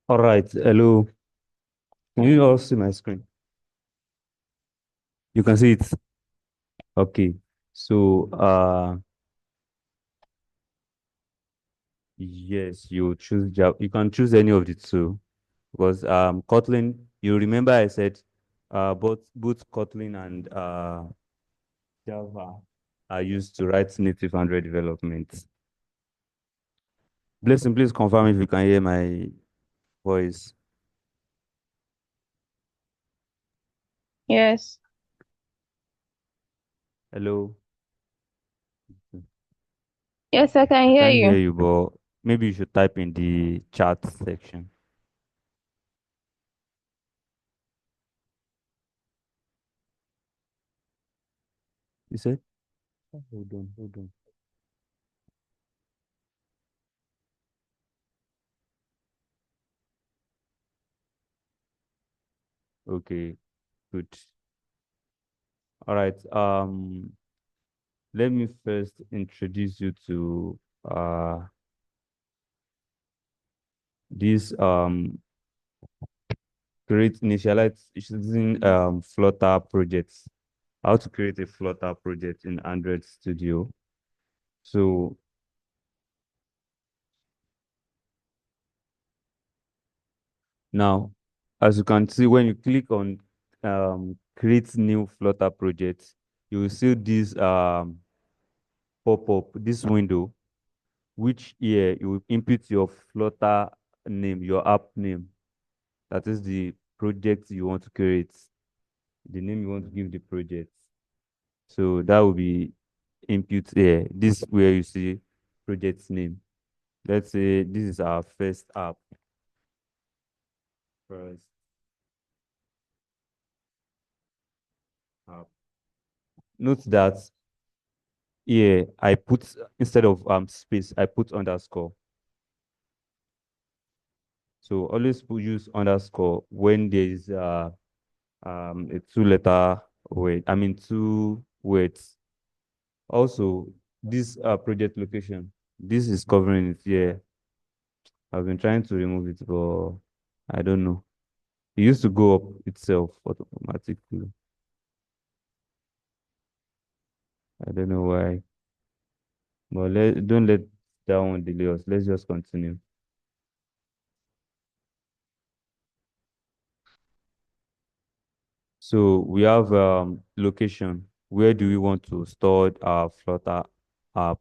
All right, hello. Can you all see my screen? You can see it. Okay. So, yes, you choose Java. You can choose any of the two because Kotlin. You remember I said both Kotlin and Java are used to write native Android development. Blessing, please confirm if you can hear my voice. Yes. Hello. Yes, I can I hear can't hear you. you, but maybe you should type in the chat section. You said? Hold on, hold on. Okay, good. All right. Let me first introduce you to this create initialize using Flutter projects. How to create a Flutter project in Android Studio. So now, as you can see, when you click on create new Flutter project, you will see this pop up, this window, which here you will input your Flutter name, your app name. That is the project you want to create, the name you want to give the project. So that will be input here. This is where you see project name. Let's say this is our first app. First app. Note that here I put instead of space, I put underscore. So always use underscore when there is a two-letter word. I mean two words. Also, this project location. This is covering it here. I've been trying to remove it, but I don't know. It used to go up itself automatically. I don't know why. But don't let that one delay us. Let's just continue. So we have location. Where do we want to store our Flutter app?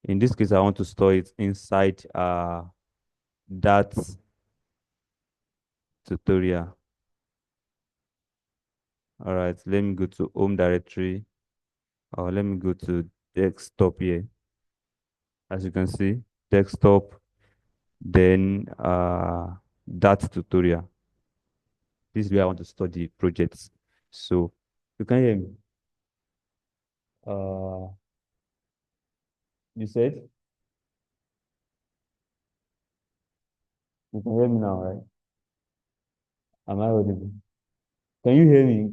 In this case, I want to store it inside that tutorial. All right, let me go to home directory, or let me go to desktop here. As you can see, desktop, then that tutorial. This is where I want to store the projects. So you can hear me. Uh, you said you can hear me now, right? Am I audible? Can you hear me?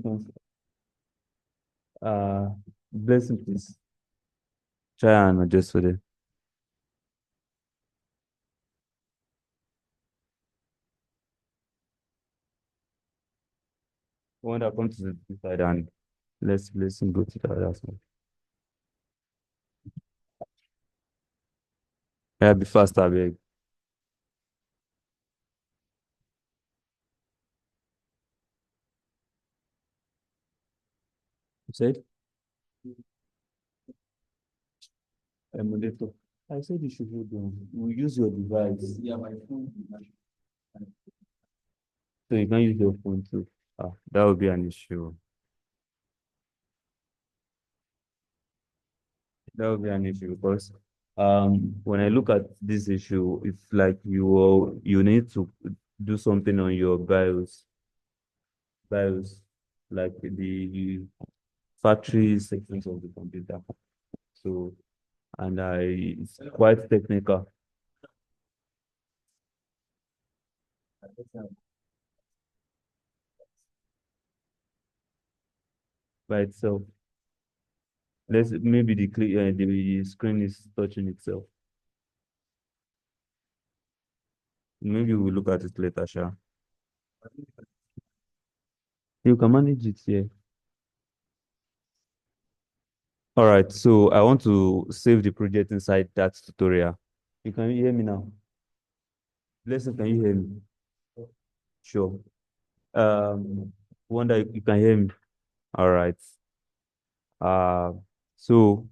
Uh, blessing, please. Try and adjust for that. When I come to the side and let's blessing go to the other side. Yeah, be faster, beg. You said emulator. I said you should hold on. You use your device. Yeah, my phone. So you can use your phone too. Ah, that would be an issue. That would be an issue because when I look at this issue, it's like you need to do something on your BIOS, like the factory sections of the computer. So and it's quite technical by itself. Let's maybe the screen is touching itself. Maybe we'll look at it later, sure. You can manage it here. All right, so I want to save the project inside that tutorial. You can hear me now? Listen, can you hear me? Sure. Wonder you can hear me. All right. Uh, so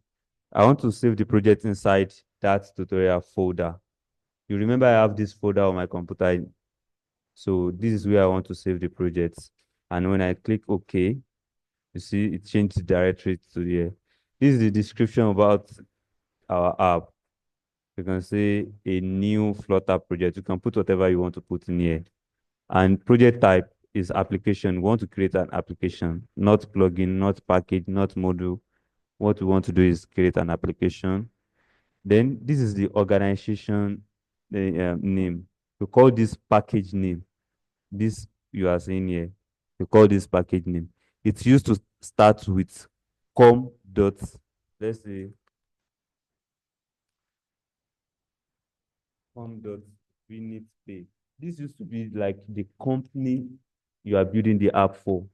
I want to save the project inside that tutorial folder. You remember I have this folder on my computer. So this is where I want to save the project. And when I click OK, you see it changed the directory to here. This is the description about our app. You can say a new Flutter project. You can put whatever you want to put in here. And project type is application. We want to create an application, not plugin, not package, not module. What we want to do is create an application. Then this is the organization name. We call this package name. This you are seeing here. We call this package name. It's used to start with com dot, let's say com.vnicom. This used to be like the company you are building the app for,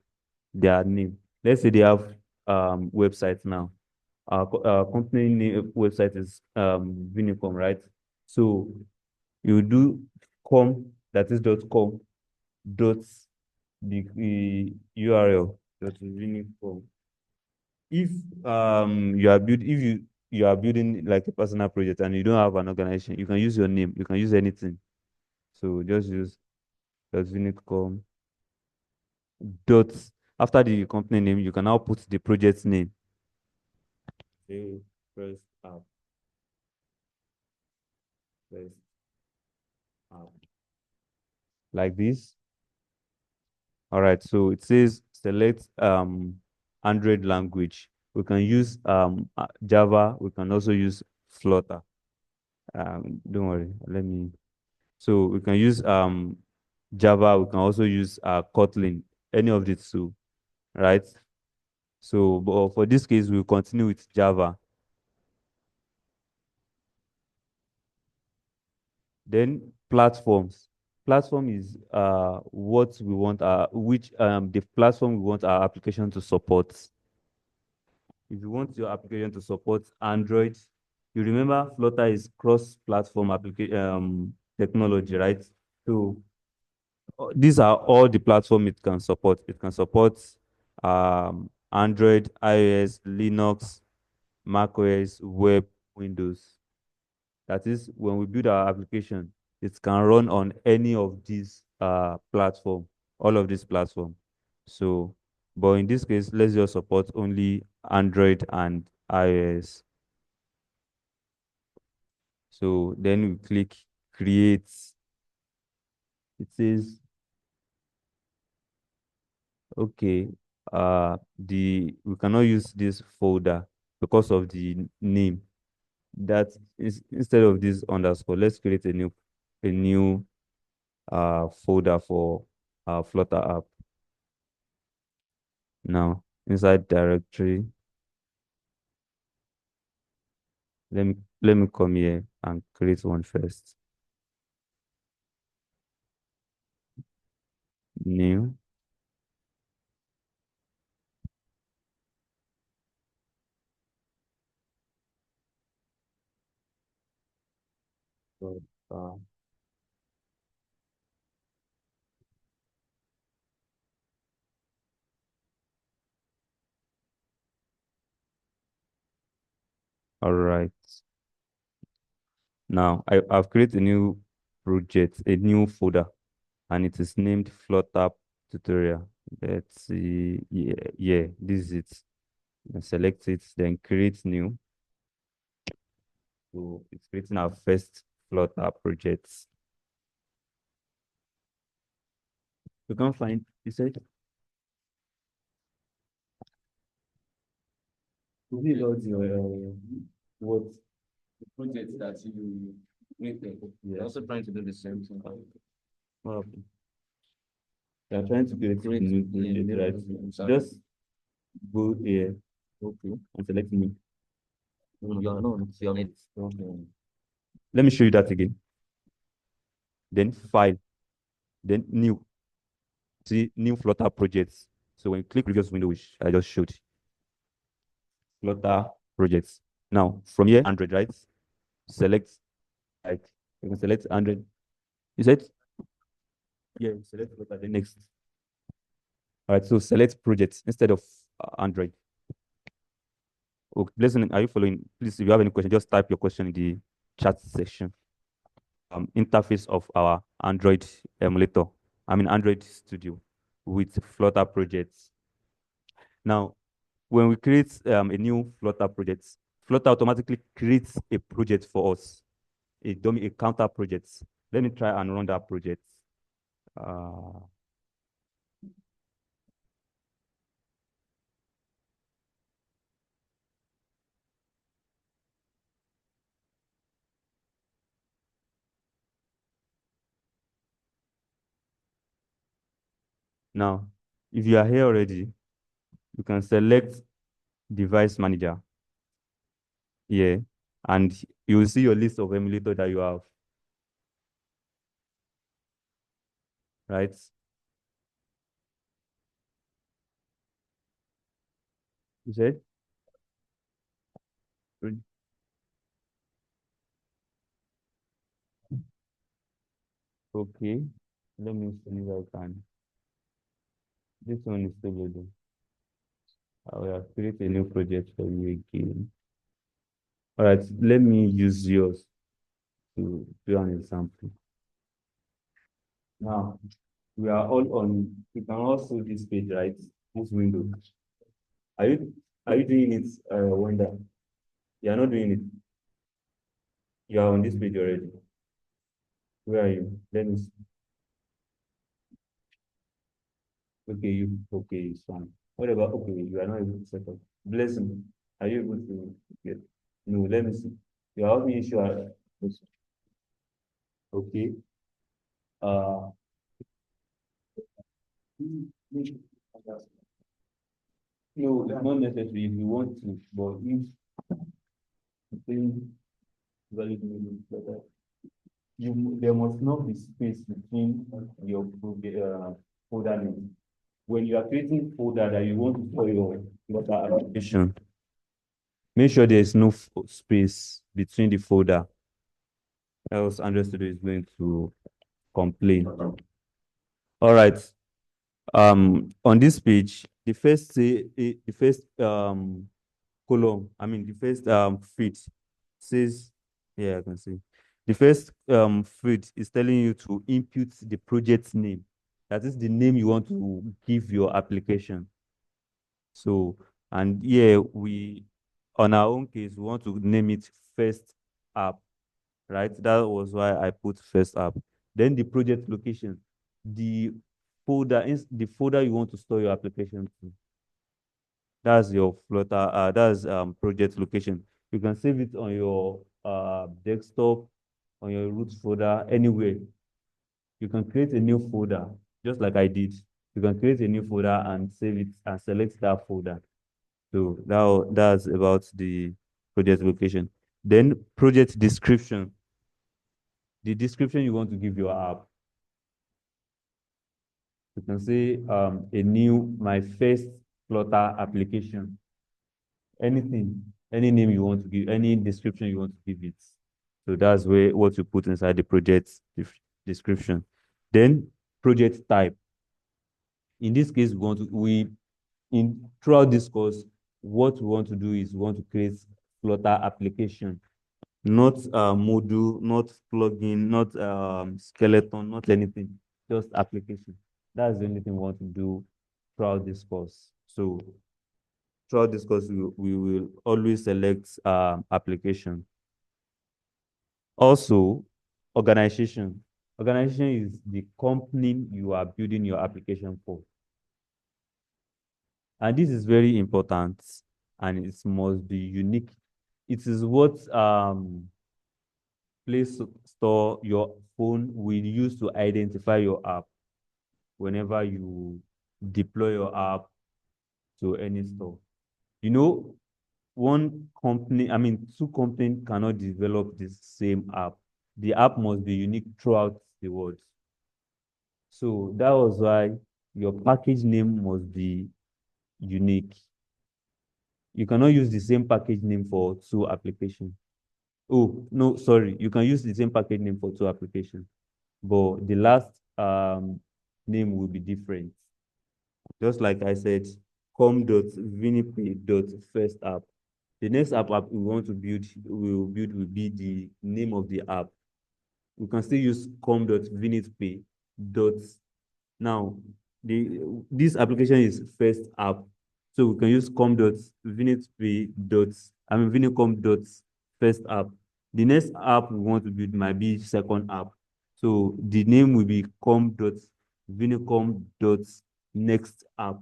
their name. Let's say they have website now. Our company name website is Vnicom, right? So you do com, that is dot com, dot the URL dot Vnicom. If you are building like a personal project and you don't have an organization, you can use your name, you can use anything. So just use dot Vnicom dot, after the company name, you can now put the project name. Say first app. First app. Like this. All right, so it says select Android language. We can use Java, we can also use Flutter. Don't worry, let me. So we can use Java, we can also use Kotlin, any of the two, right? So but for this case, we'll continue with Java. Then platforms. Platform is what we want which the platform we want our application to support. If you want your application to support Android, you remember Flutter is cross-platform application technology, right? So these are all the platform it can support. It can support Android, iOS, Linux, macOS, web, Windows. That is, when we build our application, it can run on any of these platform, all of these platform. So, but in this case, let's just support only Android and iOS. So then we click create. It says, okay, we cannot use this folder because of the name. That is, instead of this underscore, let's create a new folder for our Flutter app. Now, inside directory, let me come here and create one first. New. So, all right. Now I've created a new project, a new folder, and it is named Flutter tutorial. Let's see. Yeah, this is it. Select it, then create new. So it's creating our first Flutter project. You can't find, you said, to be about your what project that you created. You're also trying to do the same thing. What happened? You're trying to create a new project, right? Just go here, okay, and select new. No, you're not. You're not. Okay. Let me show you that again. then file, then new. See new Flutter projects. So when you click previous window, which I just showed, Flutter projects. Now from here, Android, right? Select, like, you can select Android. You said, yeah, select Flutter, then next. All right, so select projects instead of Android. Okay, listen, are you following? Please, if you have any question, just type your question in the chat section. Interface of our Android emulator. Android Studio with Flutter projects. Now, when we create a new Flutter project, Flutter automatically creates a project for us, a counter project. Let me try and run that project. Uh, Now, if you are here already, you can select device manager here, and you will see your list of emulator that you have, right? You said, okay, let me see if I can. This one is still loading. I will create a new project for you again. All right, let me use yours to do an example. Now, we are all on, you can also this page, right? This window. Are you are you doing it, Wanda? You are not doing it. You are on this page already. Where are you? Let me see. Okay, it's fine. What about, okay, you are not able to set up. Blessing, are you able to get? No, let me see. You are having issue. Okay. Uh, no, it's not necessary if you want to, but if you think valid better, there must not be space between your folder name. When you are creating folder that you want to store your Flutter application, make sure there is no space between the folder, else Android Studio is going to complain. All right. On this page, the first column, the first field says, yeah, I can see. The first field is telling you to input the project name. That is the name you want to give your application. So, and yeah, on our own case, we want to name it first app, right? That was why I put first app. Then the project location, the the folder you want to store your application to. That's your Flutter, that's project location. You can save it on your desktop, on your root folder, anywhere. You can create a new folder, just like I did. You can create a new folder and save it and select that folder. So that's about the project location. Then project description, the description you want to give your app. You can say my first Flutter application. Anything, any name you want to give, any description you want to give it. So that's what you put inside the project description. Then project type. In this case, throughout this course, what we want to do is we want to create Flutter application, not module, not plugin, not skeleton, not anything, just application. That's the only thing we want to do throughout this course. So throughout this course, we will always select application. Also, organization. Organization is the company you are building your application for. And this is very important and it must be unique. It is what Play Store, your phone will use to identify your app whenever you deploy your app to any store. You know, two companies cannot develop the same app. The app must be unique throughout the word. So that was why your package name must be unique. You cannot use the same package name for two applications. Oh, no, sorry. You can use the same package name for two applications, but the last name will be different. Just like I said, com.vinipay.firstapp. The next app we want to build, will be the name of the app. We can still use com.vinitpay. Now, this application is first app, so we can use com.vinitpay. Vinicom dot first app. The next app we want to build might be second app. So the name will be com.vinicom.next app.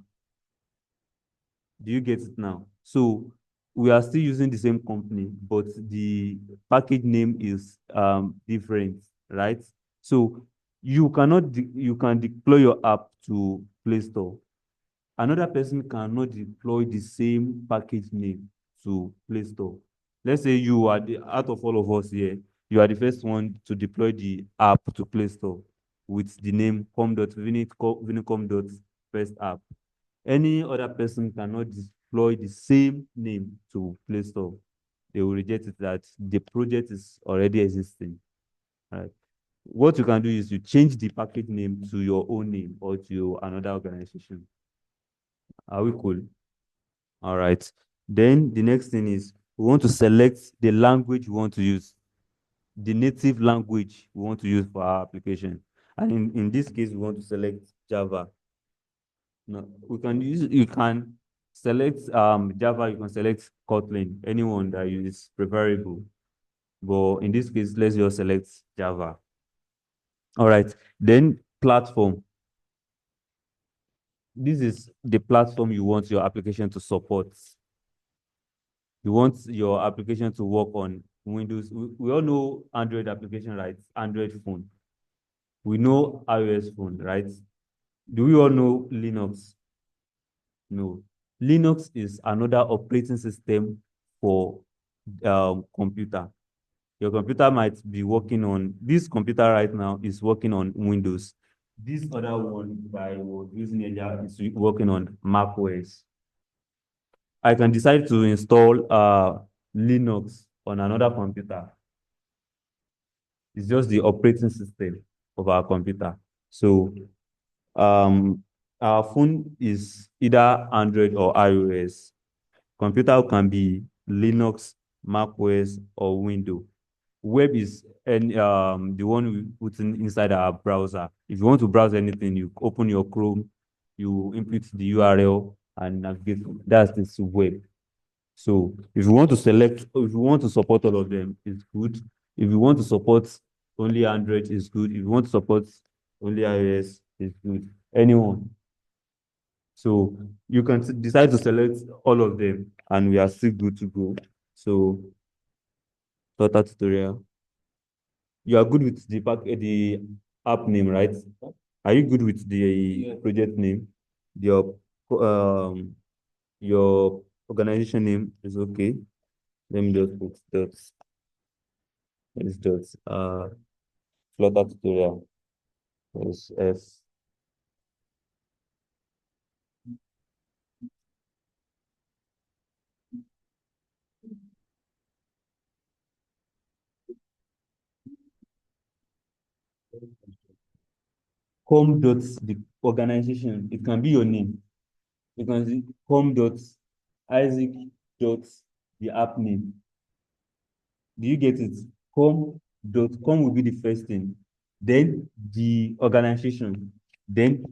Do you get it now? So we are still using the same company, but the package name is different, right? So you can deploy your app to Play Store. Another person cannot deploy the same package name to Play Store. Let's say you are out of all of us here, you are the first one to deploy the app to Play Store with the name com.vinicom.first app. Any other person cannot deploy the same name to Play Store. They will reject it that the project is already existing. Right. What you can do is you change the package name to your own name or to another organization. Are we cool? All right. Then the next thing is we want to select the language we want to use, the native language we want to use for our application. And in this case, we want to select Java. No, you can select Java, you can select Kotlin, anyone that is preferable. But in this case, let's just select Java. All right. Then platform. This is the platform you want your application to support. You want your application to work on Windows. We all know Android application, right? Android phone. We know iOS phone, right? Do we all know Linux? No. Linux is another operating system for computer. Your computer might be working on, this computer right now is working on Windows. This other one that I was using earlier is working on Mac OS. I can decide to install Linux on another computer. It's just the operating system of our computer. So our phone is either Android or iOS. Computer can be Linux, Mac OS, or Windows. Web is the one we put inside our browser. If you want to browse anything, you open your Chrome, you input the URL and navigate. That's this web. So if you want to if you want to support all of them, it's good. If you want to support only Android, it's good. If you want to support only iOS, it's good. Anyone. So you can decide to select all of them and we are still good to go. So Flutter tutorial. You are good with the app name, right? Are you good with the project name? Your um your organization name is okay. Let me just put dots. It's dots. Flutter tutorial is F com dots the organization. It can be your name. You can see com dots Isaac dots the app name. Do you get it? Com will be the first thing. Then the organization. Then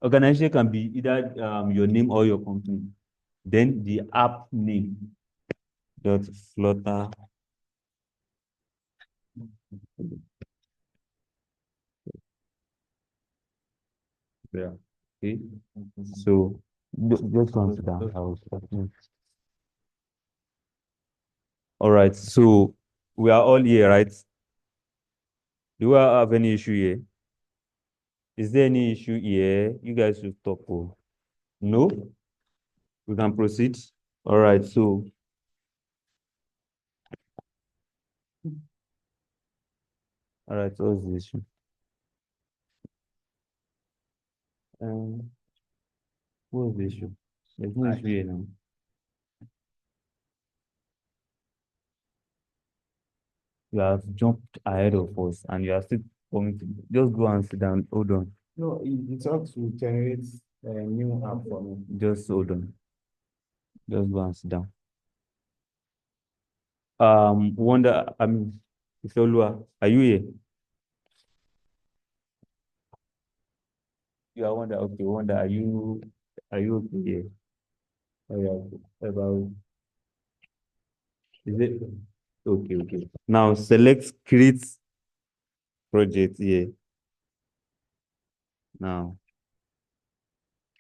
organization can be either your name or your company. Then the app name dot Flutter. Yeah. Okay. So just consider how. All right. So we are all here, right? Do we have any issue here? Is there any issue here? You guys should talk. Oh. No? We can proceed. All right. So, all right. What's the issue? Um, what was the issue? There's no issue here now. You have jumped ahead of us and you are still coming to just go and sit down. Hold on. No, it's how to generate a new app for me. Just hold on. Just go and sit down. Wonder, Ifeoluwa, are you here? You are Wonder. Okay, Wonder, are you okay here? Oh, yeah. About is it okay? Okay. Now select create project here. Now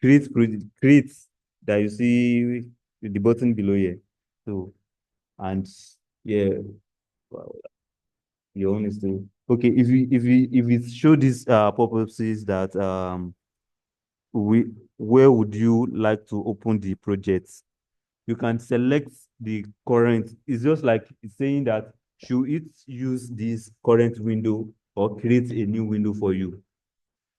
create that you see the button below here. So and yeah, well, your own is to okay. If we show this pop-up says that we where would you like to open the project? You can select the current. It's just like it's saying that should it use this current window or create a new window for you.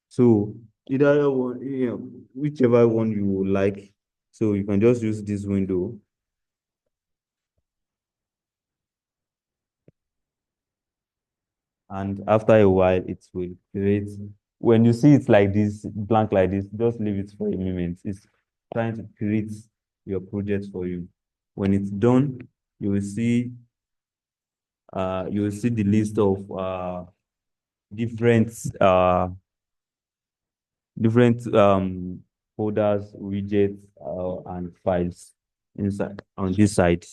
So either one, whichever one you like. So you can just use this window. And after a while, it will create. When you see it like this, blank like this, just leave it for a moment. It's trying to create your project for you. When it's done, you will see the list of different different folders, widgets, and files inside on this side.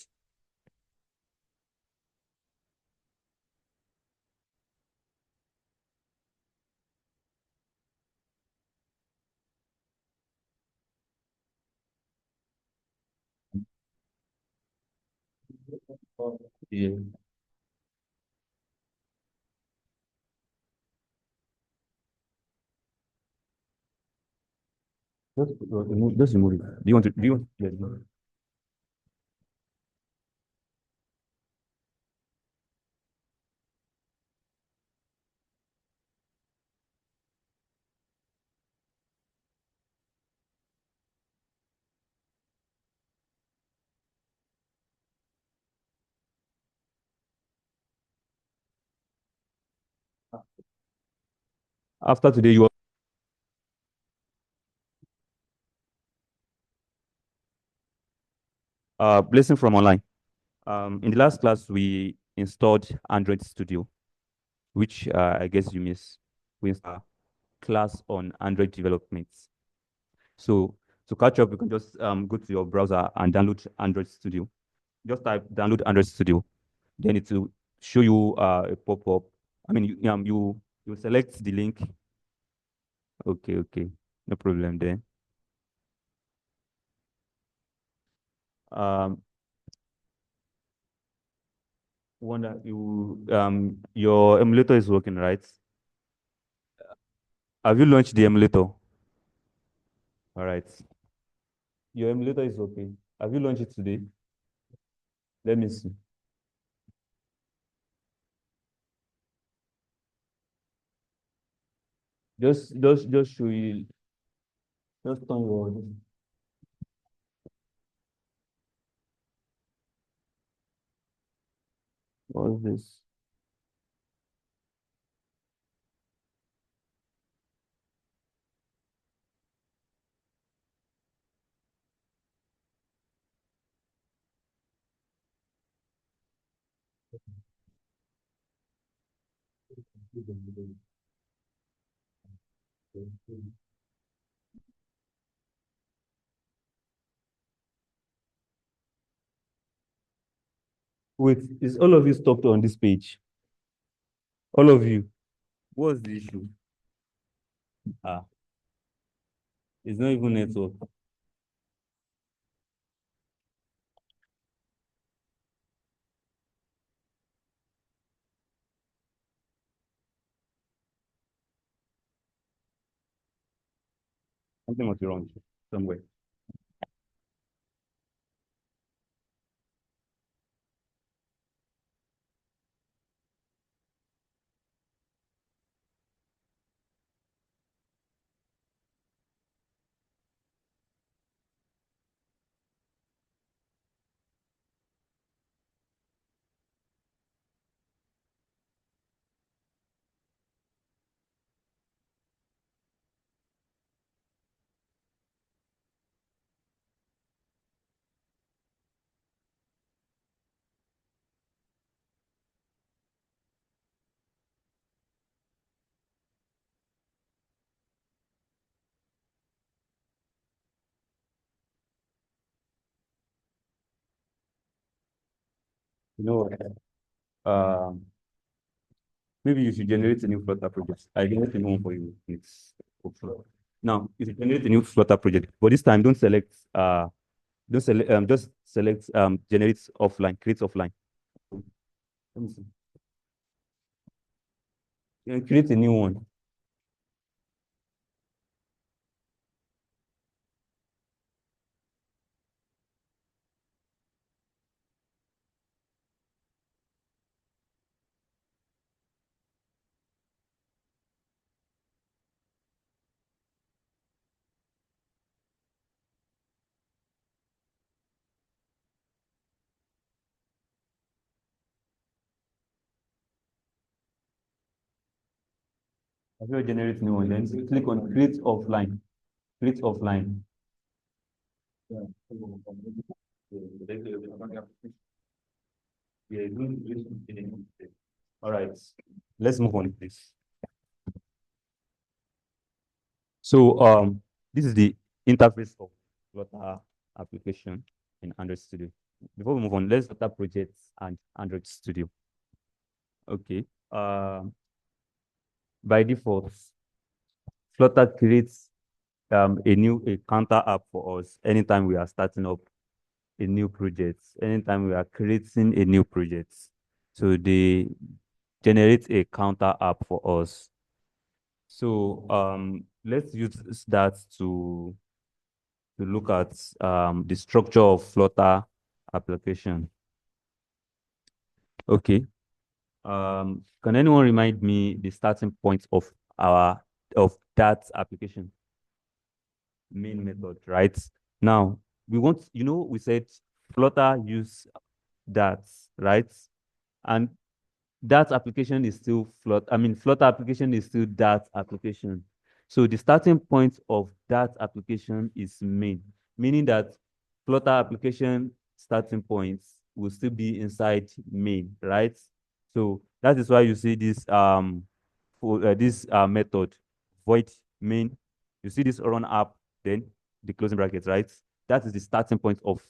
Yeah. Just remove it. Do you want to? Do you want? Yeah. After today, you are blessing from online. In the last class, we installed Android Studio, which I guess you miss. We installed a class on Android development. So to catch up, you can just go to your browser and download Android Studio. Just type download Android Studio. Then it will show you a pop-up. I mean, you select the link. Okay, okay, no problem there. Um, Wonder your emulator is working, right? Have you launched the emulator? All right. Your emulator is okay. Have you launched it today? Let me see. Just show you. Just turn your. What's this? Wait, is all of you stopped on this page? All of you. What's the issue? Ah, it's not even network. Something must be wrong somewhere. You know what? Maybe you should generate a new Flutter project. I generate a new one for you. It's okay. Now, you should generate a new Flutter project, but this time don't select just select generate offline, create offline. Let me see. Create a new one. After you generate new one, then click on create offline. Create offline. Yeah. All right. Let's move on, please. So this is the interface of Flutter application in Android Studio. Before we move on, let's Flutter projects and Android Studio. Okay. By default, Flutter creates a counter app for us anytime we are starting up a new project, anytime we are creating a new project. So they generate a counter app for us. So let's use that to look at the structure of Flutter application. Okay. Can anyone remind me the starting point of that application? Main method, right? Now we want, we said Flutter use that, right? And that application is still Flutter application is still that application. So the starting point of that application is main, meaning that Flutter application starting points will still be inside main, right? So that is why you see this method void main. You see this run app, then the closing brackets, right? That is the starting point of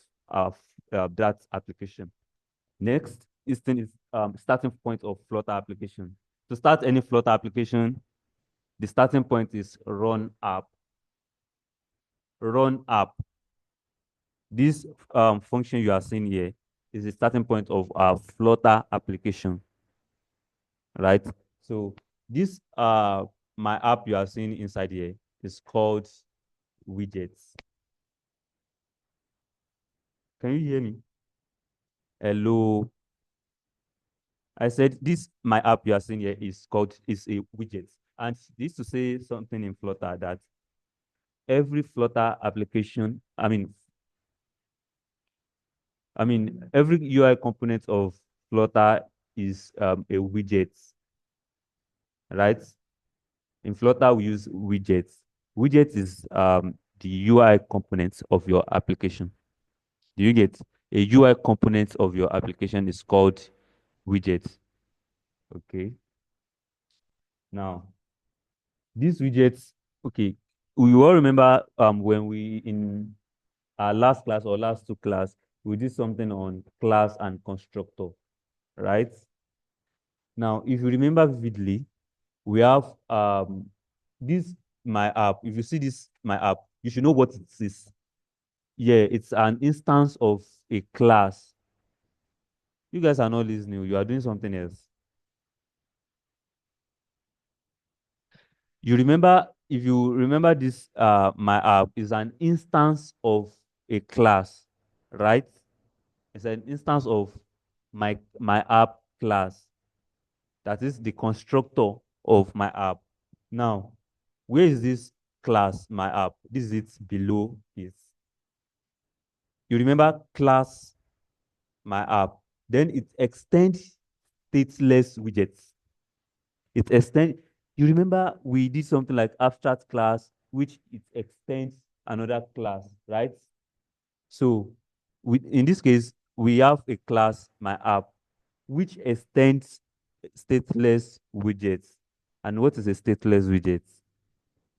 that application. Next is starting point of Flutter application. To start any Flutter application, the starting point is run app. Run app. This function you are seeing here is the starting point of our Flutter application, right? So this my app you are seeing inside here is called widgets. Can you hear me? Hello. I said this my app you are seeing here is a widget. And this to say something in Flutter that every Flutter application, every UI component of Flutter is a widget, right? In Flutter, we use widgets. Widget is the UI component of your application. Do you get a UI component of your application is called widget? Okay. Now, these widgets, okay, we all remember when we in our last class or last two class, we did something on class and constructor, right? Now, if you remember vividly, we have this my app. If you see this my app, you should know what it is. Yeah, it's an instance of a class. You guys are not listening. You are doing something else. If you remember this my app is an instance of a class, right? It's an instance of my app class. That is the constructor of my app. Now, where is this class, my app? This is it below it. You remember class, my app. Then it extends stateless widgets. It extends, you remember we did something like abstract class, which it extends another class, right? So in this case, we have a class, my app, which extends stateless widgets. And what is a stateless widget?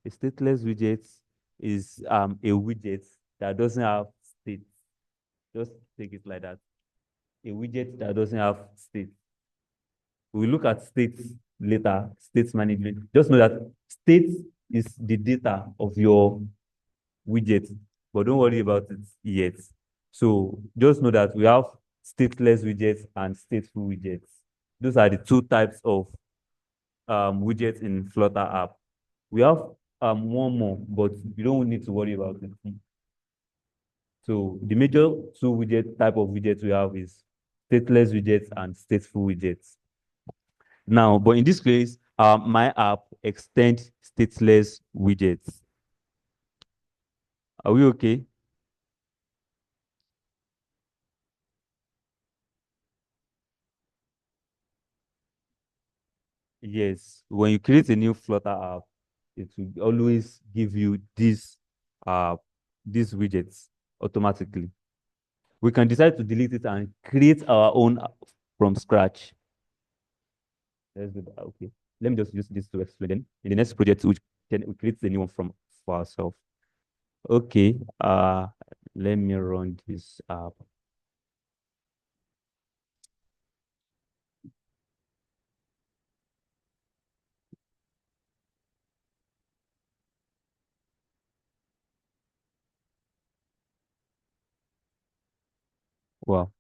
A stateless widget is a widget that doesn't have state. Just take it like that. a widget that doesn't have state. We look at states later, states management. Just know that state is the data of your widget, but don't worry about it yet. So just know that we have stateless widgets and stateful widgets. Those are the two types of widgets in Flutter app. We have one more, but you don't need to worry about it. So the major two widget type of widgets we have is stateless widgets and stateful widgets. Now, but in this case, my app extends stateless widgets. Are we okay? Yes. When you create a new Flutter app, it will always give you uh these widgets automatically. We can decide to delete it and create our own from scratch. Let's do that. Okay. Let me just use this to explain. Then in the next project, we create the new one from for ourselves. Okay. Let me run this app. Wow.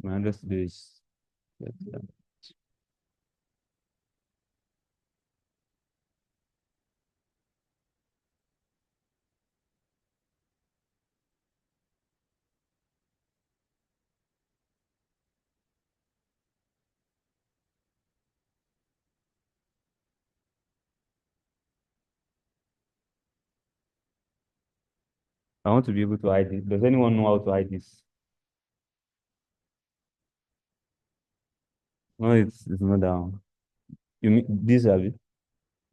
My understood is I want to be able to hide it. Does anyone know how to hide this? No, it's not down. You mean this have it?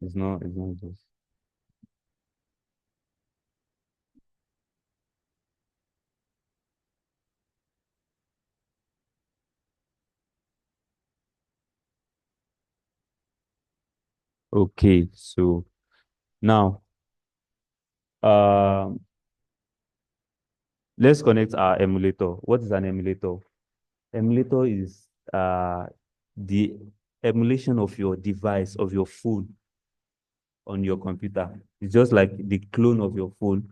It's not this. Okay, so now um let's connect our emulator. What is an emulator? Emulator is the emulation of your device, of your phone on your computer. It's just like the clone of your phone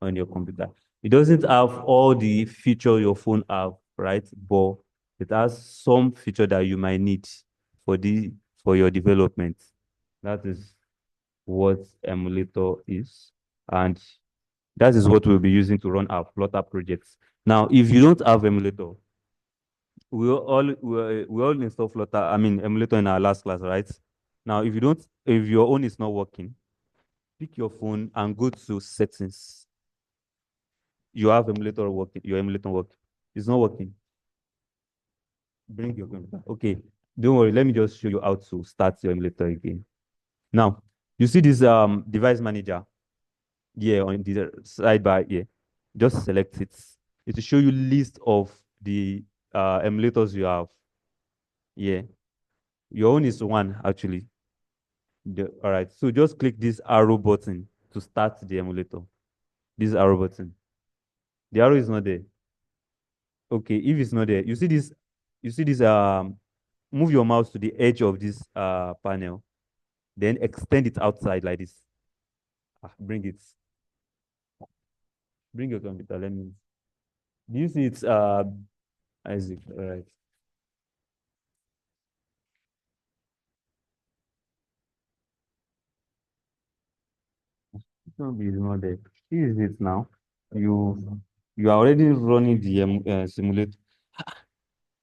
on your computer. It doesn't have all the feature your phone have, right? But it has some feature that you might need for the for your development. That is what emulator is. And that is what we'll be using to run our Flutter projects. Now, if you don't have emulator, we all install Flutter, I mean emulator in our last class, right? Now, if your own is not working, pick your phone and go to settings. You have emulator working, your emulator working. It's not working. Bring your computer. Okay. Don't worry. Let me just show you how to start your emulator again. Now, you see this device manager here on the sidebar here. Just select it. It will show you list of the emulators you have. Yeah. Your own is one actually. All right. So just click this arrow button to start the emulator. This arrow button. The arrow is not there. Okay. If it's not there, you see this move your mouse to the edge of this panel, then extend it outside like this. Bring it. Bring your computer. Let me. Do you see it's Isaac? All right. It's not there. Here is it now. You are already running the simulator.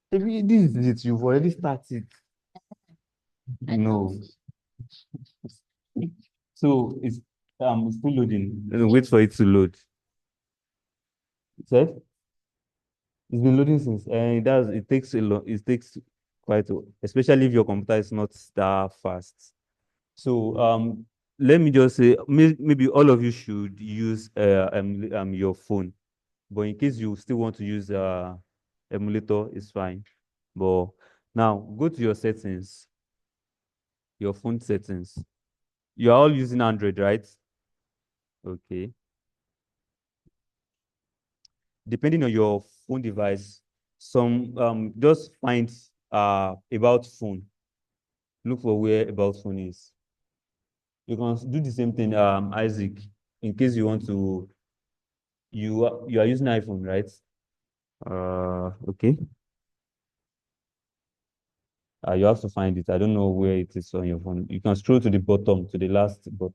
Maybe this is it. You've already started. No. So it's still loading. Wait for it to load. It said it's been loading since, and it takes a lot. It takes quite a, especially if your computer is not that fast. So let me just say maybe all of you should use your phone, but in case you still want to use emulator, it's fine. But now go to your settings, your phone settings. You are all using Android, right? Okay. Depending on your phone device, just find about phone. Look for where about phone is. You can do the same thing, Isaac, in case you want to. You are using iPhone, right? Okay. You have to find it. I don't know where it is on your phone. You can scroll to the bottom, to the last button.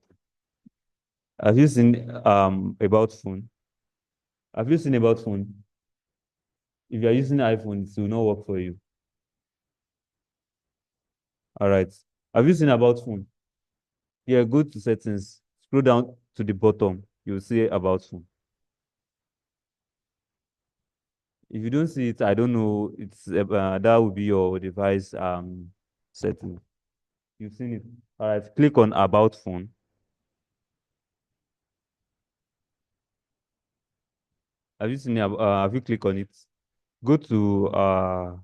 Have you seen about phone? Have you seen about phone? If you are using iPhone, it will not work for you. All right. Have you seen about phone? Yeah, go to settings. Scroll down to the bottom. You'll see about phone. If you don't see it, I don't know. It's that will be your device setting. You've seen it. All right. Click on about phone. Have you seen it? Have you clicked on it? Go to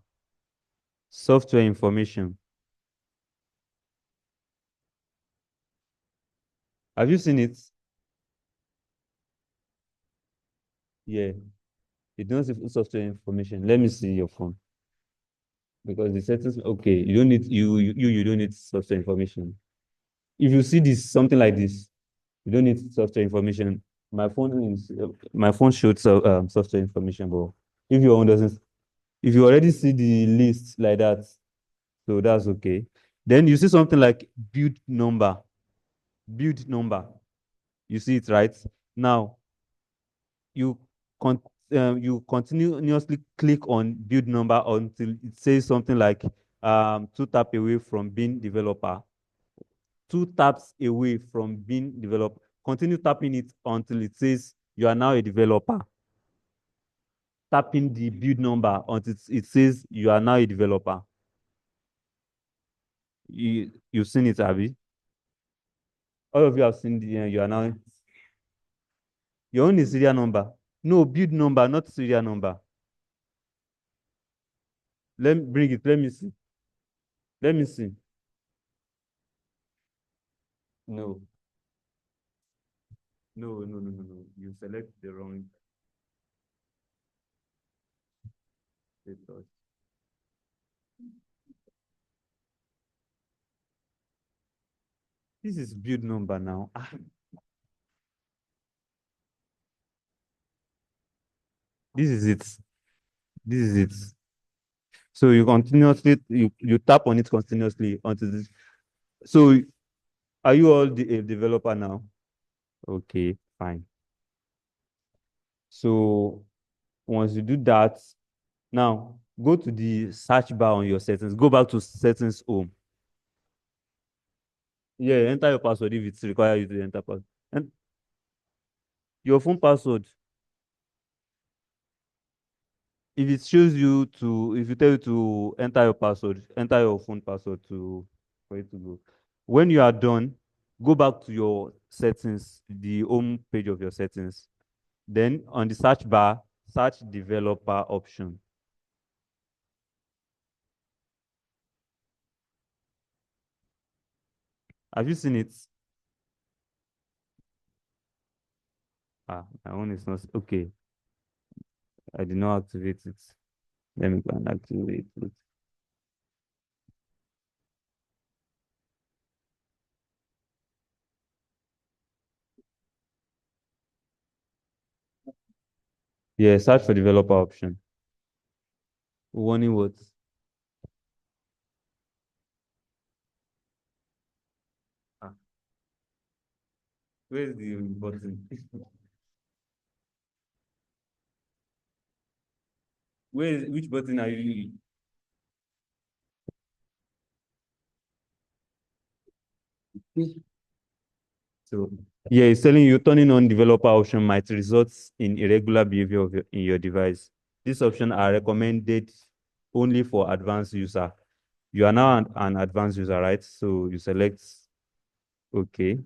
software information. Have you seen it? Yeah. You don't see software information. Let me see your phone because the settings. Okay, you don't need you don't need software information. If you see this something like this, you don't need software information. My phone showed software information, but if your own doesn't, if you already see the list like that, so that's okay. Then you see something like build number. You see it right now. You con you continuously click on build number until it says something like two tap away from being developer, two taps away from being developer. Continue tapping it until it says you are now a developer. Tapping the build number until it says you are now a developer. You've seen it, Abby. All of you have seen the you are now your own is serial number. No, build number, not serial number. Let me bring it. Let me see. Let me see. No. No, no, no, no, no. You select the wrong status. This is build number now. This is it. This is it. So you tap on it continuously until this. So are you all a developer now? Okay, fine. So once you do that, now go to the search bar on your settings. Go back to settings home. Yeah, enter your password if it's required you to enter password. And your phone password. If it shows you to, if you tell you to enter your password, enter your phone password to for it to go. When you are done, go back to your settings, the home page of your settings. Then on the search bar, search developer option. Have you seen it? My own is not okay. I did not activate it. Let me go and activate it. Yeah, search for developer option. Warning words. Ah, where's the button? Which button are you? So yeah, it's telling you turning on developer option might result in irregular behavior in your device. This option are recommended only for advanced user. You are now an advanced user, right? So you select okay.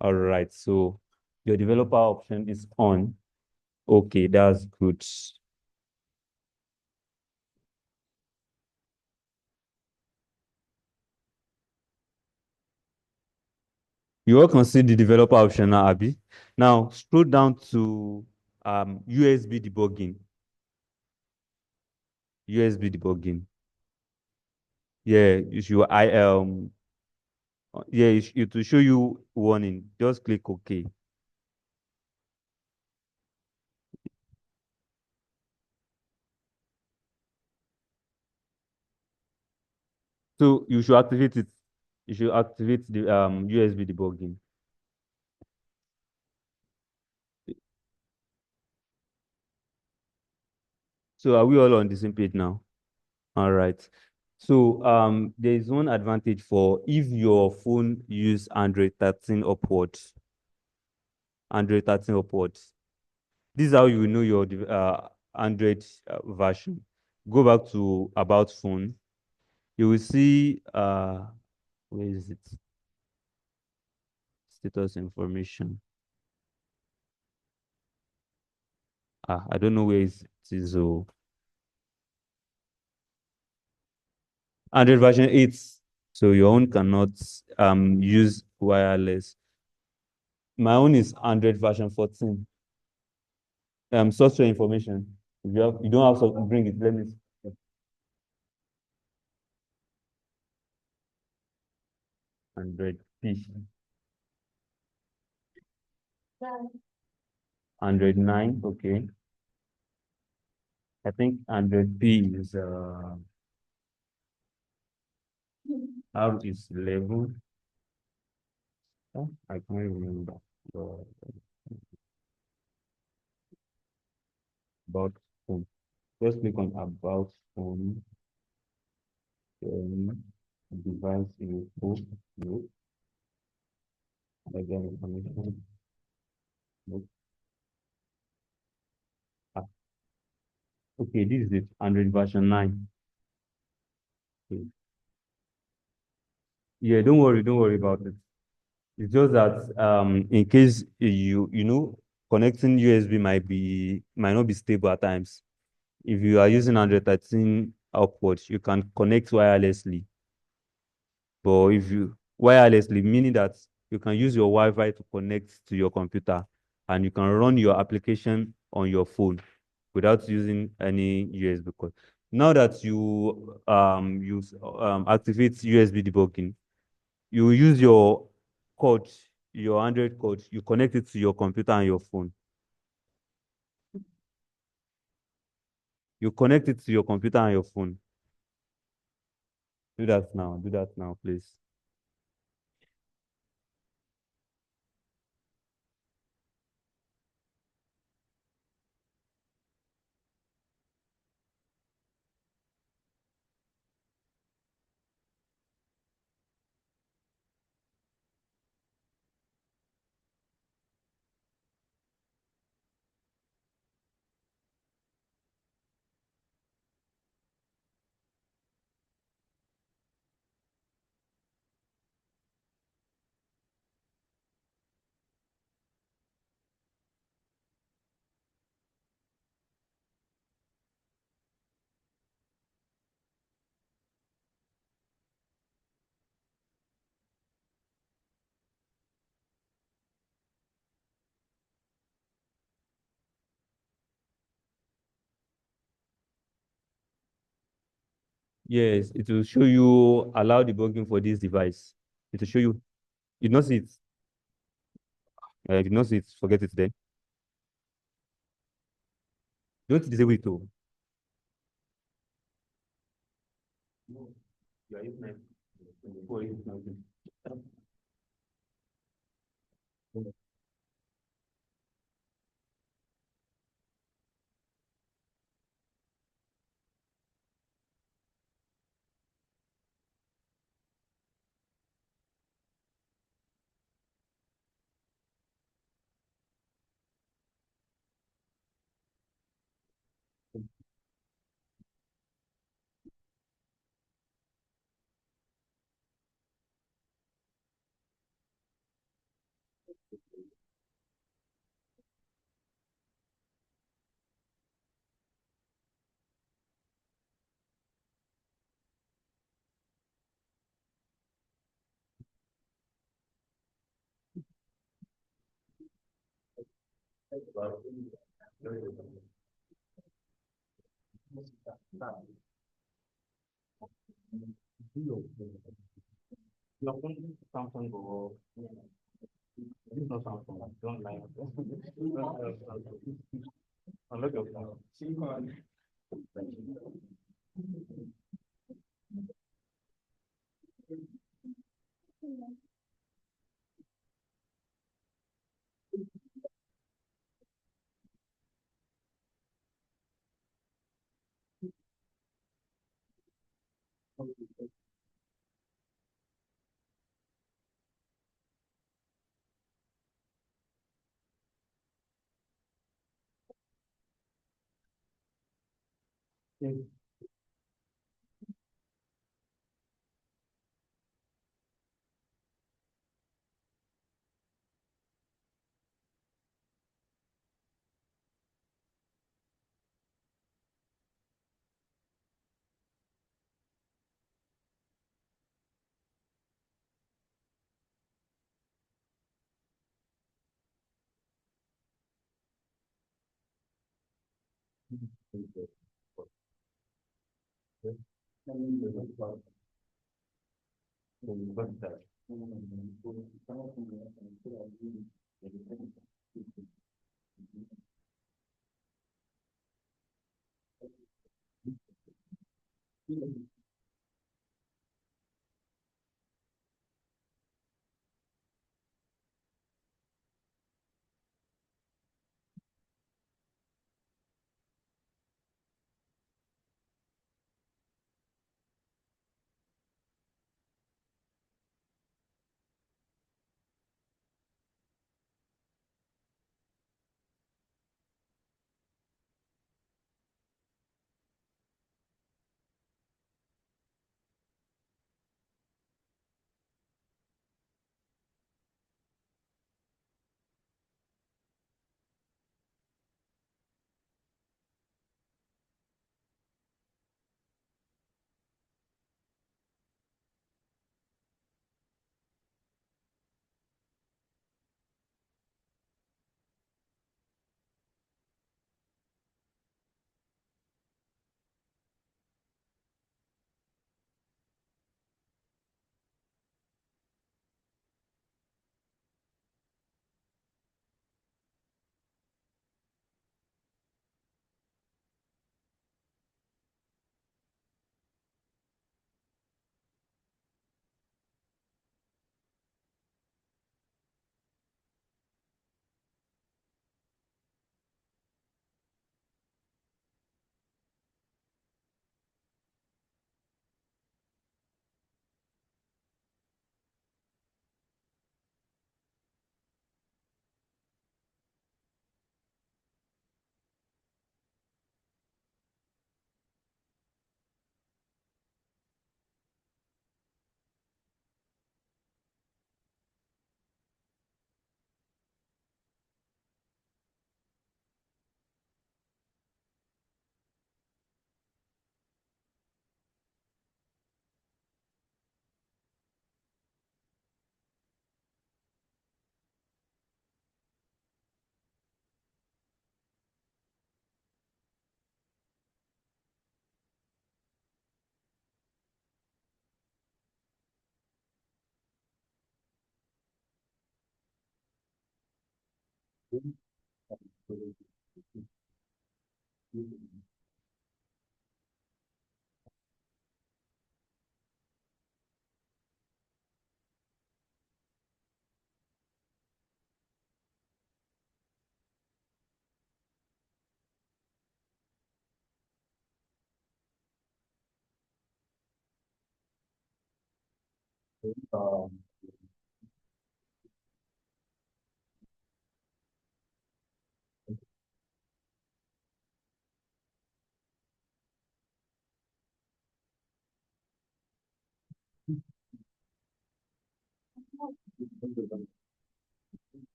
All right. So your developer option is on. Okay, that's good. You all can see the developer option now, Abby. Now scroll down to USB debugging. USB debugging. Yeah, you should yeah, it will show you warning. Just click OK. So you should activate it. You should activate the USB debugging. So are we all on the same page now? All right. So there is one advantage for if your phone use Android 13 upwards. Android 13 upwards. This is how you will know your Android version. Go back to about phone. You will see where is it? Status information. I don't know where it is. Oh, Android version 8. So your own cannot use wireless. My own is Android version 14. Software information. If you don't have something, bring it. Let me see. Android P. Android 9. Okay. I think Android P is R is 11. Oh, I can't remember. Uh, about phone. Just click on about phone. Um, device info. No. Again, information. No. Ah, okay, this is it. Android version 9. Okay. Yeah, don't worry about it. It's just that in case connecting USB might not be stable at times. If you are using Android 13 upwards, you can connect wirelessly. But if you wirelessly, meaning that you can use your Wi-Fi to connect to your computer and you can run your application on your phone without using any USB code. Now that you activate USB debugging, you use your code, your Android code, you connect it to your computer and your phone. You connect it to your computer and your phone. Do that now. Do that now, please. Yes, it will show you allow debugging for this device. It will show you. You not see it. If you not see it, forget it then. Don't disable it too. No, you are using it. Before you use nothing.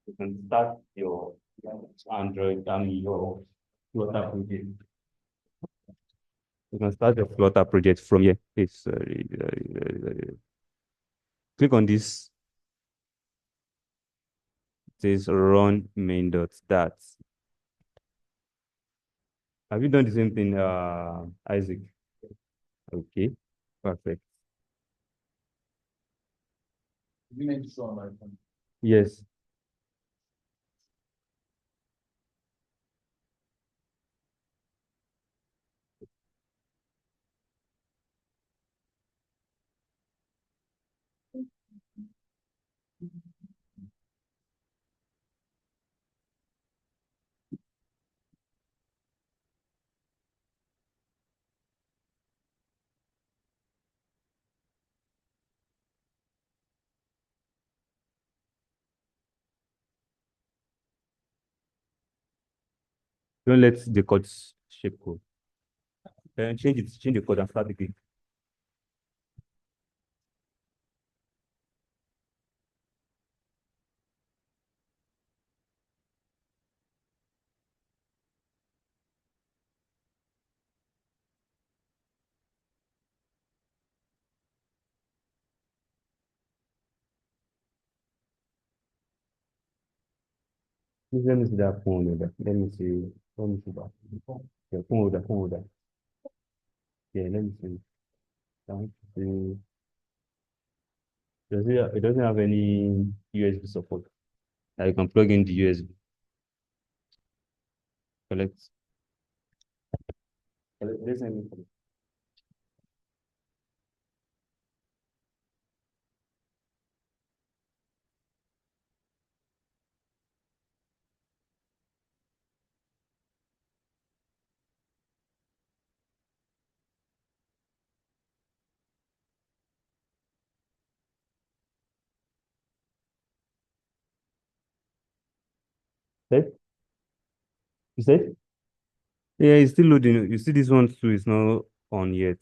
You can start your Android and your Flutter project. You can start your Flutter project from here. It's, click on this. It says run main.dat. Have you done the same thing, Isaac? Okay, perfect. You need to show on my phone. Yes. Don't let the code shape code. Then change the code and start again. Let me see that phone holder. Let me see. Let me see that. Yeah, phone holder. Yeah, let me see. Down to- it doesn't have any USB support. I can plug in the USB. Collect. Listen. Hey, you said? Yeah, it's still loading. You see this one too, it's not on yet.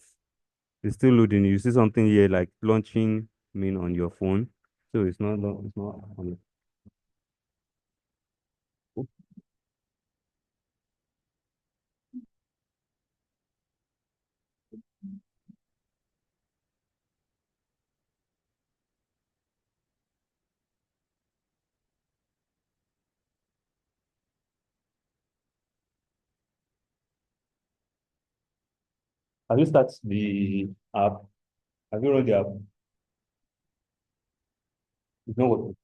It's still loading. You see something here like launching main on your phone. So it's not on. Have you started the app? Have you run the app? It's not working.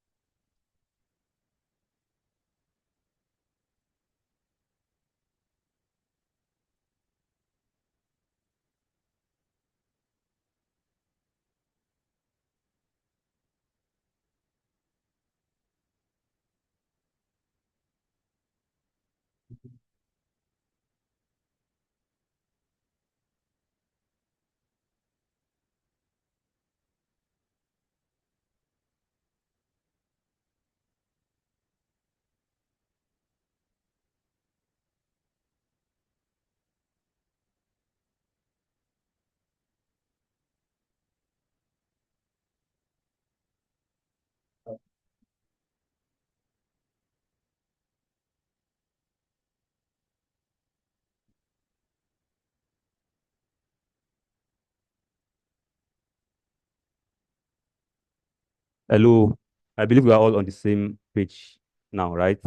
Hello. I believe we are all on the same page now, right?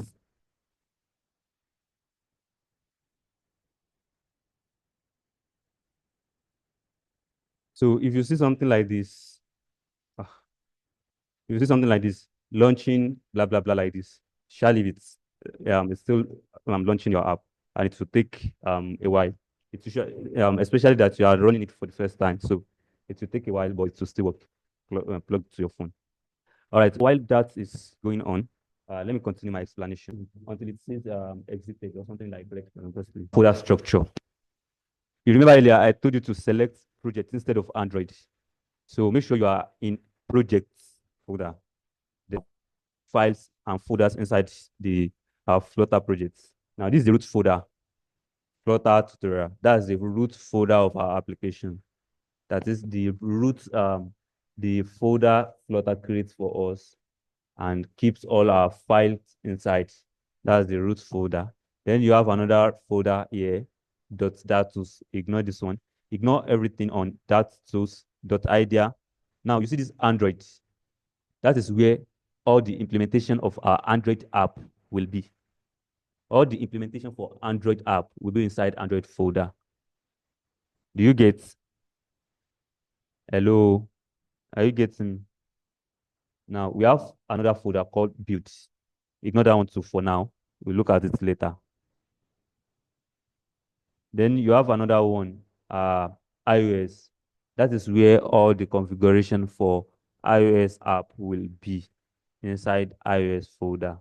So if you see something like this, ah, if you see something like this, launching blah blah blah like this, shall leave it. It's still launching your app, and it will take a while. It should, especially that you are running it for the first time, so it will take a while, but it will still work plugged to your phone. All right. While that is going on, let me continue my explanation until it says exit page or something like that. Folder structure. You remember earlier I told you to select project instead of Android. So make sure you are in projects folder, the files and folders inside the Flutter projects. Now this is the root folder, Flutter tutorial. That's the root folder of our application. That is the root, the folder Flutter creates for us. and keeps all our files inside. That's the root folder. Then you have another folder here, .datus. Ignore this one. Ignore everything on datus, .idea. Now you see this Android. That is where all the implementation of our Android app will be. All the implementation for Android app will be inside Android folder. Do you get? Hello? Are you getting? Now we have another folder called builds. Ignore that one too for now. We'll look at it later. Then you have another one, iOS. That is where all the configuration for iOS app will be inside iOS folder.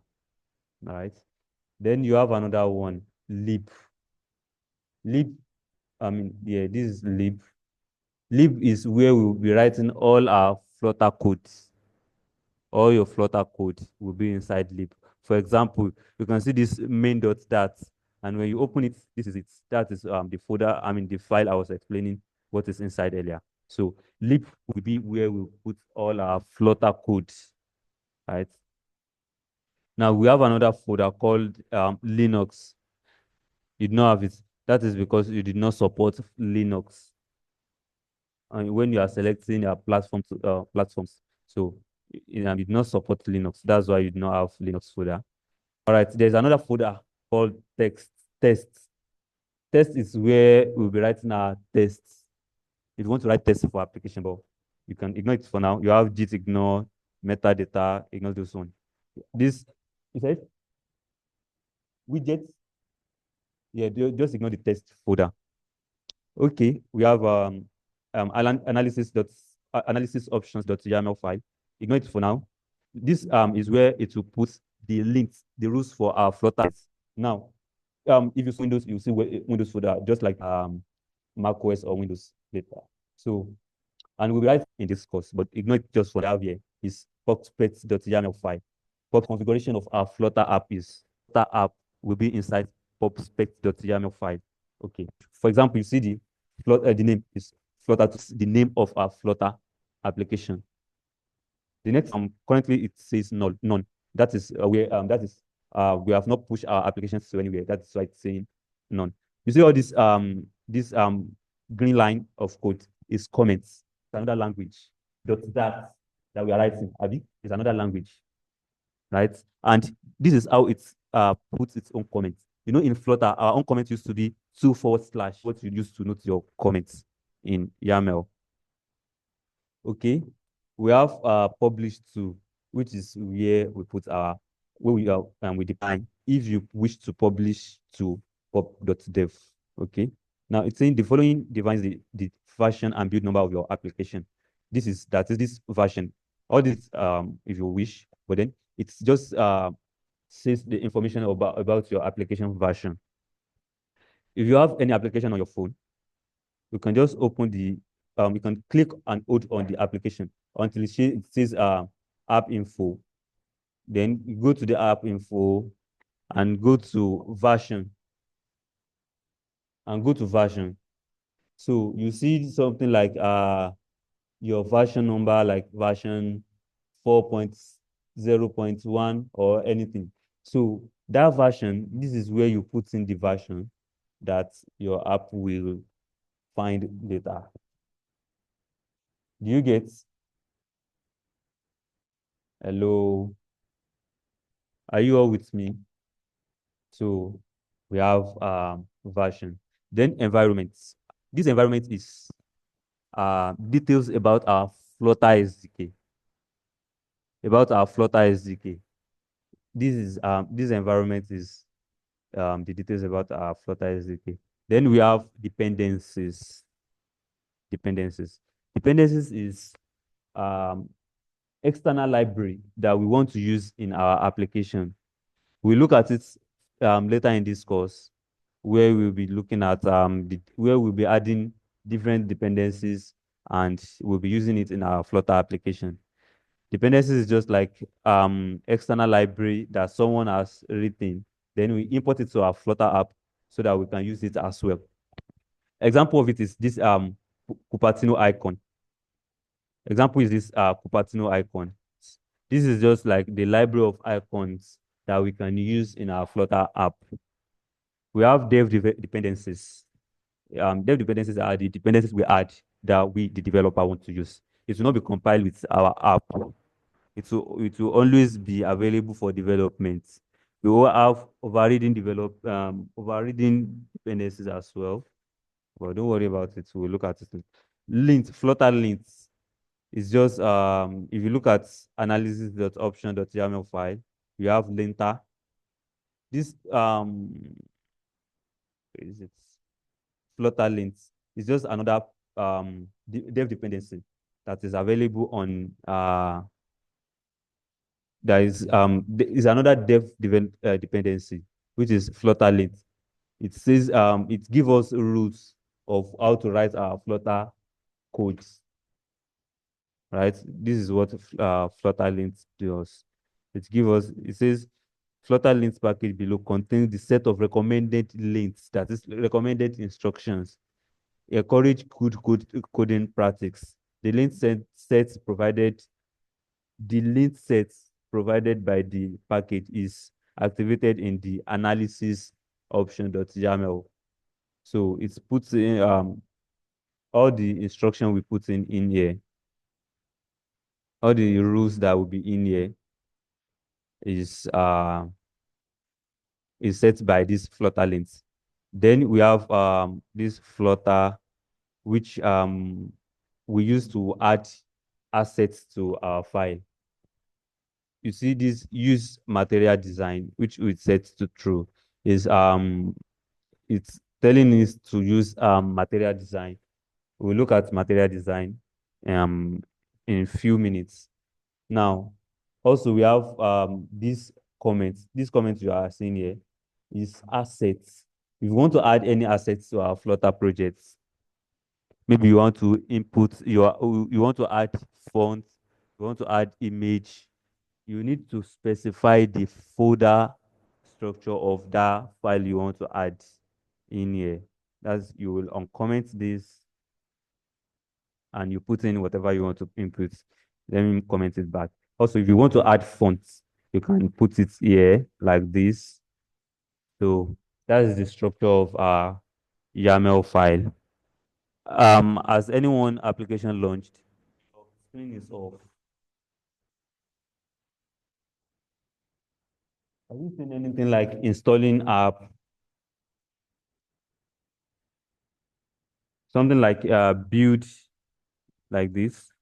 All right. Then you have another one, lib. Lib, yeah, this is lib. Lib is where we'll be writing all our Flutter codes. All your Flutter code will be inside lib. For example, you can see this main.dat, and when you open it, this is it. That is the folder, the file I was explaining what is inside earlier. So lib will be where we put all our Flutter codes, right? Now we have another folder called Linux. You do not have it. That is because you did not support Linux. And when you are selecting your platforms, so you did not support Linux. That's why you do not have Linux folder. All right, there's another folder called test. Test is where we'll be writing our tests. If you want to write tests for application, but you can ignore it for now. You have git ignore, metadata, ignore this one. This, you said, widgets. Yeah, just ignore the test folder. Okay, we have analysis options.yaml file. Ignore it for now. This is where it will put the links, the rules for our Flutter. Now, if you see Windows, you see Windows folder, just like Mac OS or Windows later. So, and we'll be right in this course, but ignore it just for that here. Is popspec.yaml file. Pop configuration of our Flutter app is Flutter app will be inside popspec.yaml file. Okay. For example, you see the name is Flutter, the name of our Flutter application. The next currently it says none. That is where we have not pushed our applications to anywhere. That's why it's saying none. You see all this green line of code is comments. It's another language. That we are writing, Abby, is another language, right? And this is how it puts its own comments. You know, in Flutter, our own comments used to be 2// what you used to note your comments in YAML. Okay, we have publish to, which is where we put our we define if you wish to publish to pop.dev. Okay, now it's saying the following defines the version and build number of your application. That is this version. All this if you wish, but then it's just says the information about your application version. If you have any application on your phone, you can just open the you can click and hold on the application until it says app info. Then you go to the app info and go to version. So you see something like your version number, like version 4.0.1 or anything. So that version, this is where you put in the version that your app will find later. Do you get? Hello? Are you all with me? So we have version. Then environments. This environment is details about our Flutter SDK. About our Flutter SDK. This environment is the details about our Flutter SDK. Then we have dependencies. Dependencies is external library that we want to use in our application. We look at it later in this course, where we'll be looking at where we'll be adding different dependencies and we'll be using it in our Flutter application. Dependencies is just like external library that someone has written. Then we import it to our Flutter app so that we can use it as well. Example of it is this Cupertino icon. Example is this Cupertino icon. This is just like the library of icons that we can use in our Flutter app. We have dependencies. Dev dependencies are the dependencies we add that we, the developer, want to use. It will not be compiled with our app. It will always be available for development. We will have overriding dependencies as well. But don't worry about it. We'll look at it. Flutter lints is just if you look at analysis.option.yaml file, you have linter. This where is it? Flutter lints is just another dev dependency that is available on is another dependency, which is Flutter lint. It says it gives us rules of how to write our Flutter codes, right? This is what Flutter lint does. It says Flutter lints package below contains the set of recommended lints, that is recommended instructions. Encourage good coding practice. The lint sets provided by the package is activated in the analysis option.yaml. So it puts in all the instruction we put in here, all the rules that will be in here is set by this Flutter lints. Then we have this Flutter, which we use to add assets to our file. You see this use material design, which we set to true, is it's telling us to use material design. We'll look at material design in a few minutes. Now, also we have these comments. These comments you are seeing here is assets. If you want to add any assets to our Flutter projects, maybe you want to you want to add font, you want to add image, you need to specify the folder structure of that file you want to add in here. You will uncomment this and you put in whatever you want to input. Let me comment it back. Also, if you want to add fonts, you can put it here like this. So that is the structure of our YAML file. Has anyone application launched? Screen is off. Have you seen anything like installing app? Something like build like this.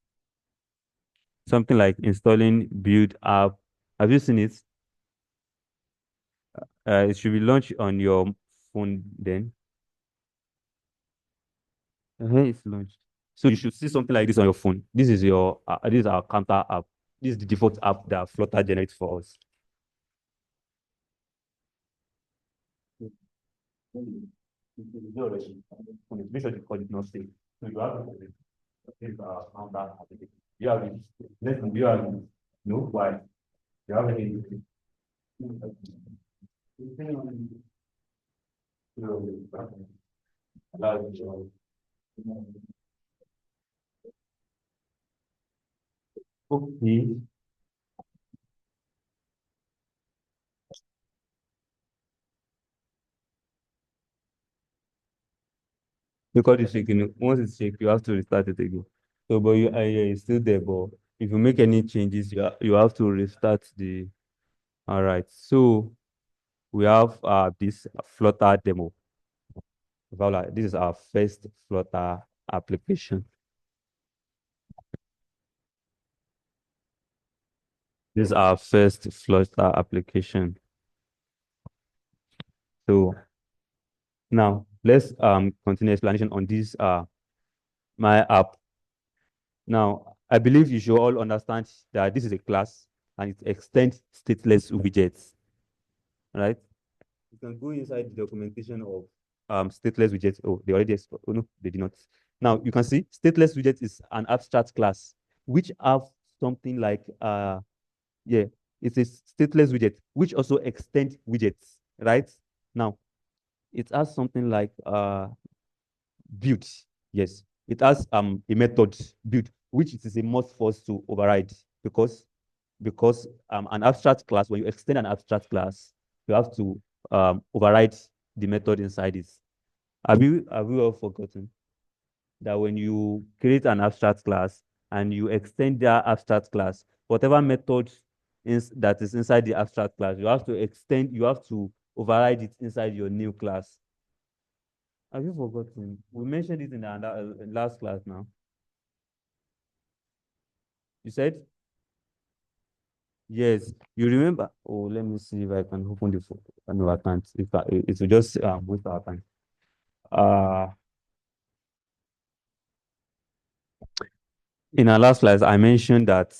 Something like installing build app. Have you seen it? It should be launched on your phone then. It's launched. So you should see something like this on your phone. This is our counter app. This is the default app that Flutter generates for us. Make sure the code is not safe. So you have counter application. You have it. You have it. No, why? You have it. Okay. Because it's shaking. Once it's shaking, you have to restart it again. So, but yeah, it's still there. But if you make any changes, you have to restart the. All right. So we have this Flutter demo. Voila, this is our first Flutter application. This is our first Flutter application. So now let's continue explanation on this my app. Now I believe you should all understand that this is a class and it extends stateless widgets, right? You can go inside the documentation of stateless widgets. Oh, they already oh no, they did not. Now you can see stateless widget is an abstract class which have something like yeah, it's a stateless widget which also extend widgets, right? Now it has something like build. Yes, it has a method build, which it is a must for us to override because because an abstract class, when you extend an abstract class, you have to override the method inside it. Have you all forgotten that when you create an abstract class and you extend that abstract class, whatever method that is inside the abstract class, you have to override it inside your new class. Have you forgotten? We mentioned it in the last class now. You said? Yes. You remember? Oh, let me see if I can open the phone. No, I can't. It will just waste our time. Uh, in our last class, I mentioned that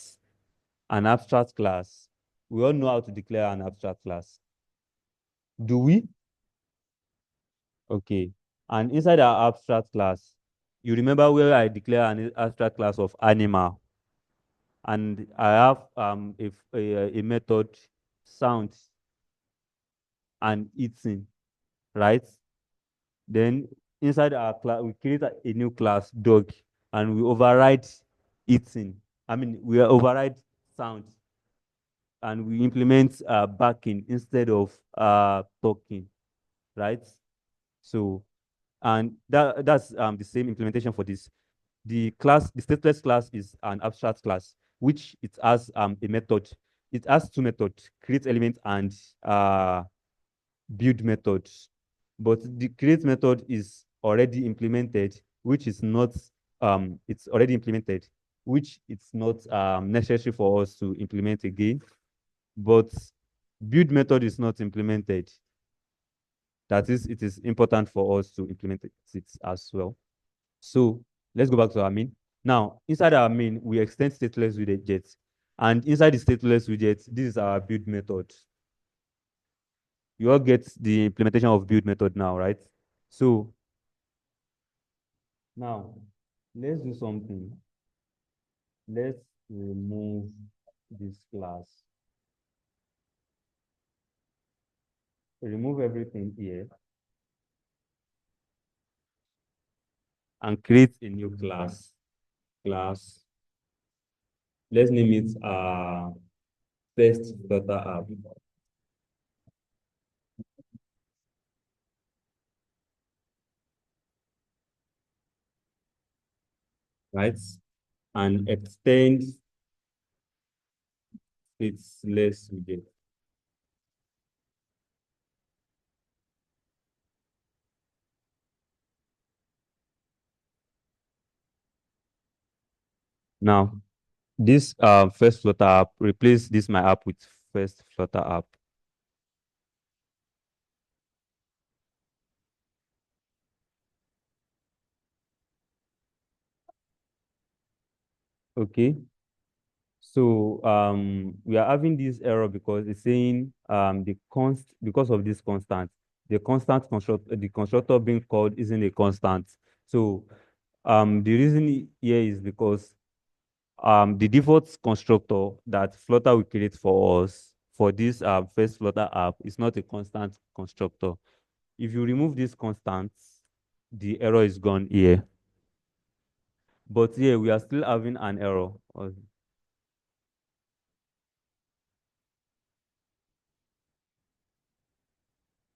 an abstract class, we all know how to declare an abstract class. Do we? Okay. And inside our abstract class, you remember where I declare an abstract class of animal, and I have a method sound and eating, right? Then inside our class, we create a new class, dog, and we override eating. I mean, we override sound, and we implement backing instead of talking, right? So, and that's the same implementation for this. The stateless class is an abstract class, which it has a method. It has two methods: create element and build methods. But the create method is already implemented, which is not it's already implemented, which it's not necessary for us to implement again. But build method is not implemented. That is, it is important for us to implement it as well. So let's go back to our main. Now, inside our main, we extend stateless widgets. And inside the stateless widgets, this is our build method. You all get the implementation of build method now, right? So now let's do something. Let's remove this class. Remove everything here and create a new class. Class. Let's name it first Flutter app. Right? And extend its less widget. Now, this first Flutter app, replace this my app with first Flutter app. Okay. So we are having this error because it's saying because of this constant, the constructor being called isn't a constant. So the reason here is because the default constructor that Flutter will create for us for this first Flutter app is not a constant constructor. If you remove this constant, the error is gone here. But here we are still having an error.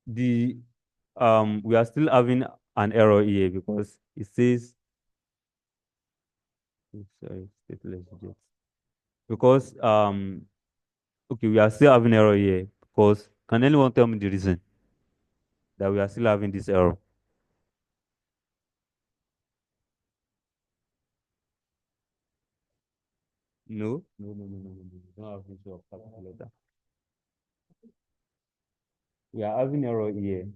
The we are still having an error here because it says sorry, stateless widget. Because okay, we are still having error here because can anyone tell me the reason that we are still having this error? No, no, no, no, no, no, no. We don't have issue of capital letter. We are having error here.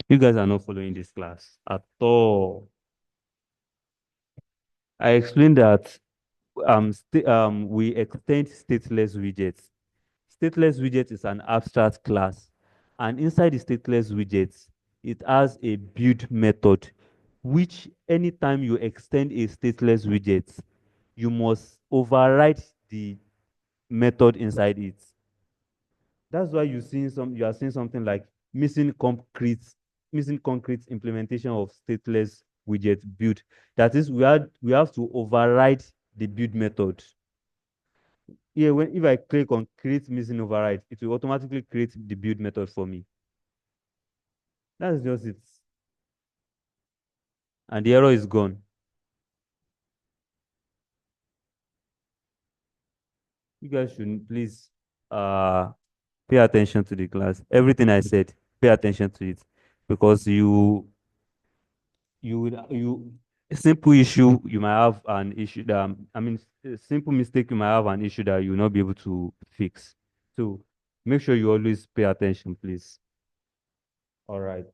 You guys are not following this class at all. I explained that we extend stateless widgets. Stateless widget is an abstract class, and inside the stateless widget, it has a build method, which anytime you extend a stateless widget, you must override the method inside it. That's why you are seeing something like missing concrete implementation of stateless widget build. That is, we have to override the build method. Yeah, when if I click on create missing override, it will automatically create the build method for me. That's just it. And the error is gone. You guys should please uh pay attention to the class. Everything I said, pay attention to it. Because you a simple issue you might have an issue that I mean a simple mistake you might have an issue that you will not be able to fix. So make sure you always pay attention, please. All right,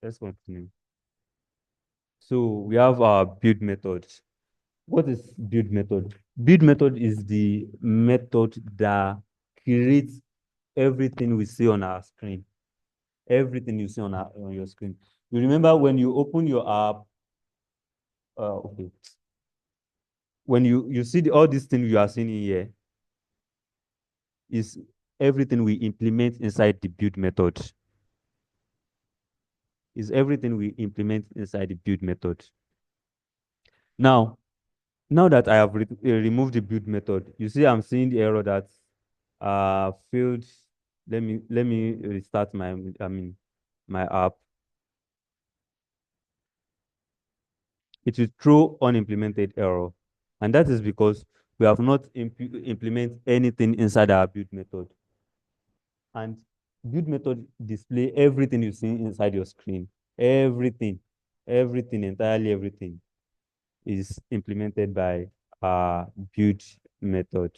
let's continue. So we have our build method. What is build method? Build method is the method that creates everything we see on our screen. Everything you see on your screen. You remember when you open your app, okay, when you see all these things you are seeing here is everything we implement inside the build method. Is everything we implement inside the build method. Now, now that I have removed the build method, you see I'm seeing the error that failed. Let me restart my app. It will throw unimplemented error, and that is because we have not implement anything inside our build method. And build method display everything you see inside your screen. Everything, everything, entirely everything is implemented by build method.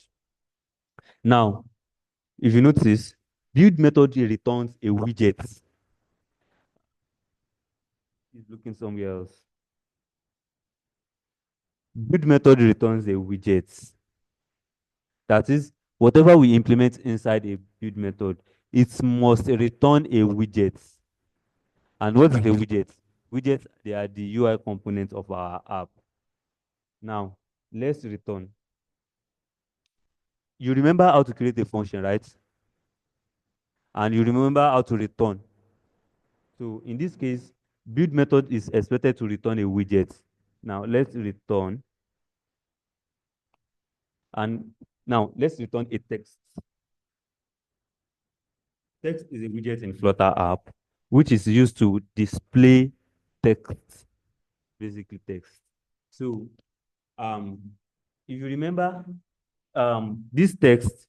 Now, if you notice, build method returns a widget. It's looking somewhere else. Build method returns a widget. That is, whatever we implement inside a build method, it must return a widget. And what is a widget? Widgets, they are the UI components of our app. Now, let's return. You remember how to create a function, right? And you remember how to return. So in this case, build method is expected to return a widget. Now let's return. And now let's return a text. Text is a widget in Flutter app, which is used to display text, basically text. So um, if you remember this text,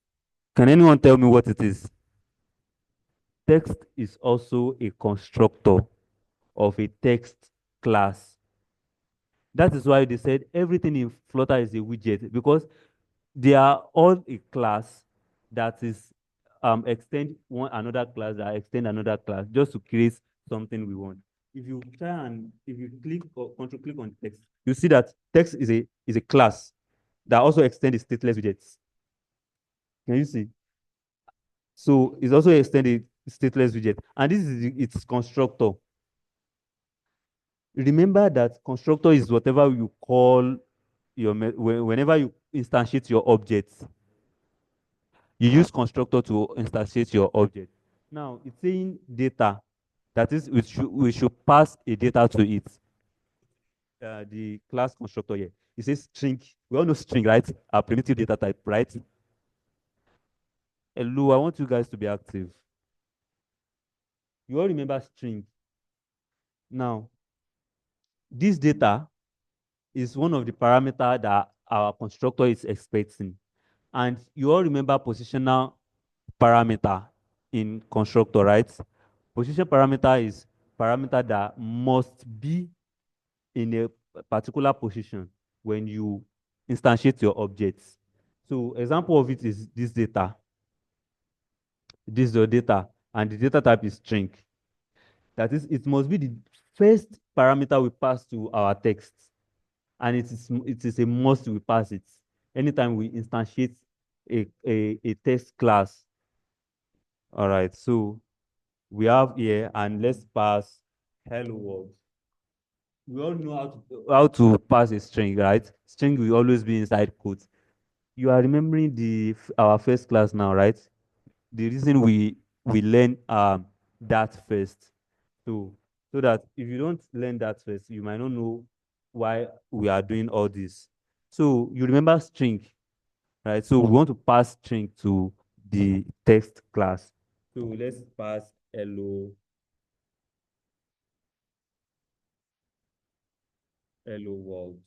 can anyone tell me what it is? Text is also a constructor of a text class. That is why they said everything in Flutter is a widget because they are all a class that is extend one another class that extend another class just to create something we want. If you try and if you click or control click on text, you see that text is a class that also extends the stateless widgets. Can you see? So it's also extended stateless widget, and this is its constructor. Remember that constructor is whatever you call whenever you instantiate your objects, you use constructor to instantiate your object. Now it's saying data. That is, we should pass a data to it. The class constructor here. It says string. We all know string, right? A primitive data type, right? Hello, I want you guys to be active. You all remember string. Now, this data is one of the parameter that our constructor is expecting. And you all remember positional parameter in constructor, right? Position parameter is parameter that must be in a particular position when you instantiate your objects. So example of it is this data. This is your data, and the data type is string. That is, it must be the first parameter we pass to our text, and it is a must we pass it anytime we instantiate a text class. All right, so we have here, and let's pass hello world. We all know how to pass a string, right? String will always be inside quotes. You are remembering our first class now, right? The reason we learn that first. So that if you don't learn that first, you might not know why we are doing all this. So you remember string. right? So we want to pass string to the text class. So let's pass hello world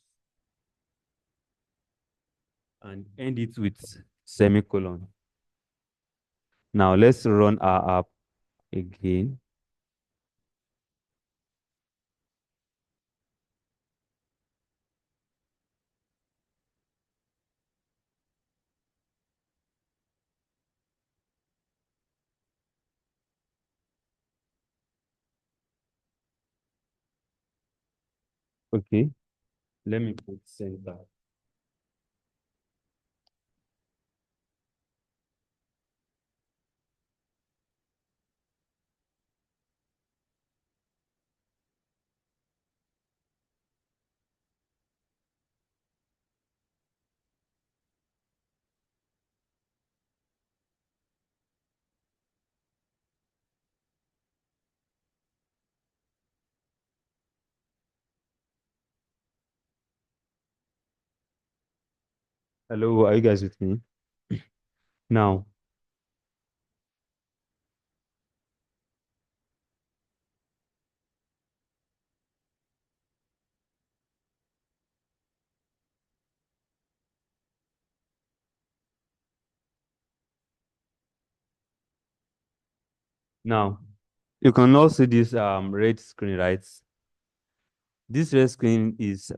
and end it with semicolon. Now let's run our app again. Okay, let me put center. Hello, are you guys with me? Now, now you can also see this red screen, right? This red screen is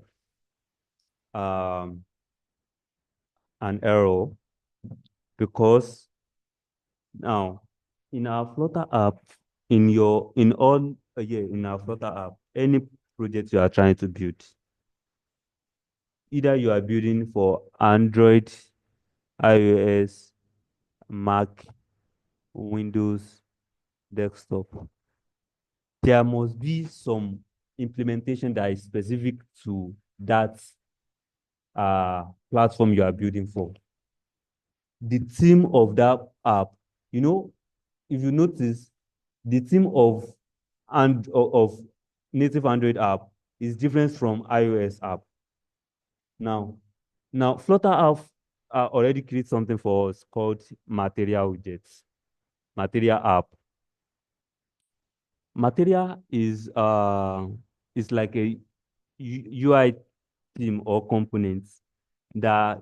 um an error because now in our Flutter app, in our Flutter app, any project you are trying to build, either you are building for Android, iOS, Mac, Windows, desktop, there must be some implementation that is specific to that platform you are building for. The theme of that app, you know, if you notice, the theme of native Android app is different from iOS app. Now, Flutter app already creates something for us called material widgets, material app. Material is like a UI theme or component that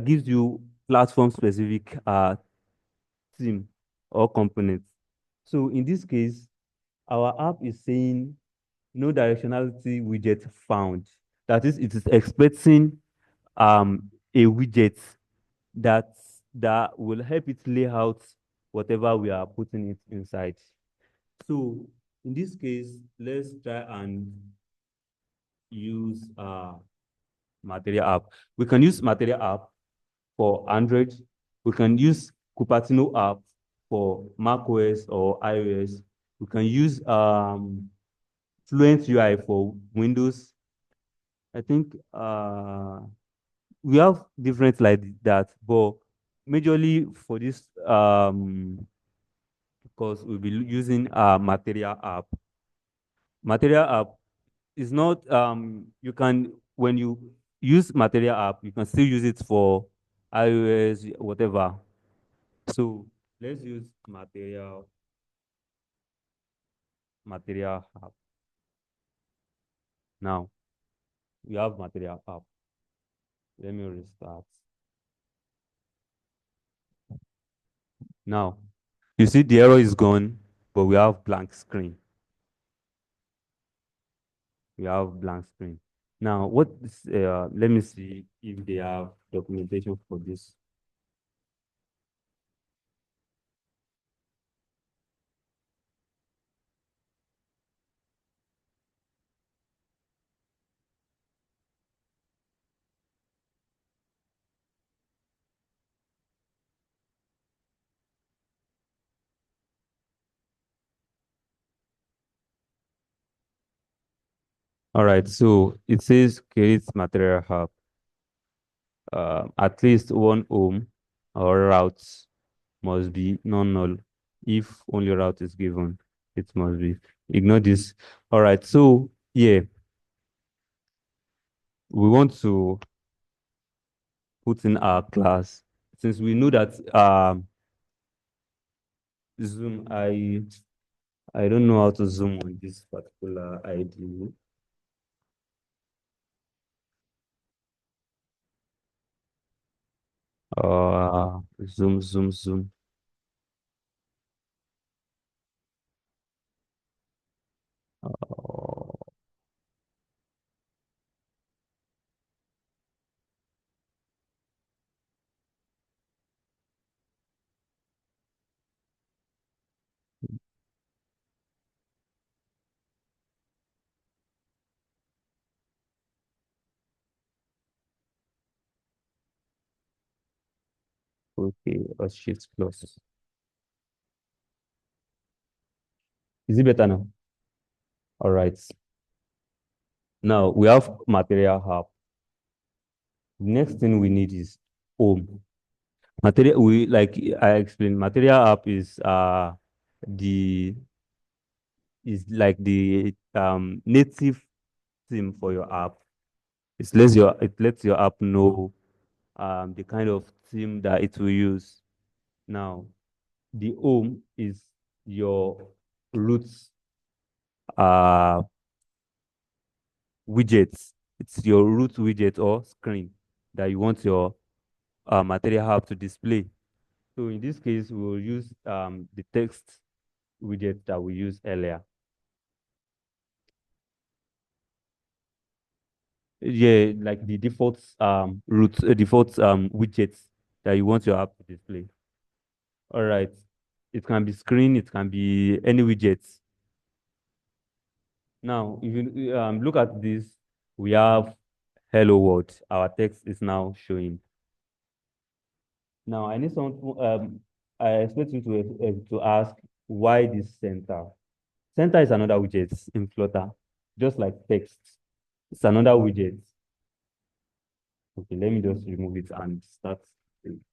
gives you platform specific theme or component. So in this case, our app is saying no directionality widget found. That is, it is expecting a widget that will help it lay out whatever we are putting it inside. So in this case, let's try and use material app. We can use material app for Android. We can use Cupertino app for macOS or iOS. We can use Fluent UI for Windows. I think we have different like that, but majorly for this because we'll be using material app. Material app is not you can when you use material app, you can still use it for iOS, whatever. So let's use material app. Now we have material app. Let me restart. Now you see the error is gone, but we have blank screen. We have blank screen. Now let me see if they have documentation for this. All right, so it says create material hub. At least one home or routes must be non-null. If only route is given, it must be. Ignore this. All right, so yeah, we want to put in our class. Since we know that Zoom, I don't know how to zoom on this particular ID. Zoom. Uh, okay, or shift plus. Is it better now? All right. Now we have material hub. Next thing we need is home. Material, we like I explained, material app the the native theme for your app. It lets your app know the kind of theme that it will use. Now, the home is your root uh widgets. It's your root widget or screen that you want your material app to display. So in this case, we will use the text widget that we used earlier. Yeah, like the default default widgets that you want your app to display. All right. It can be screen, it can be any widgets. Now, if you look at this, we have hello world. Our text is now showing. Now, I need some. I expect you to ask why this center. Center is another widget in Flutter, just like text. It's another widget. Okay, let me just remove it and start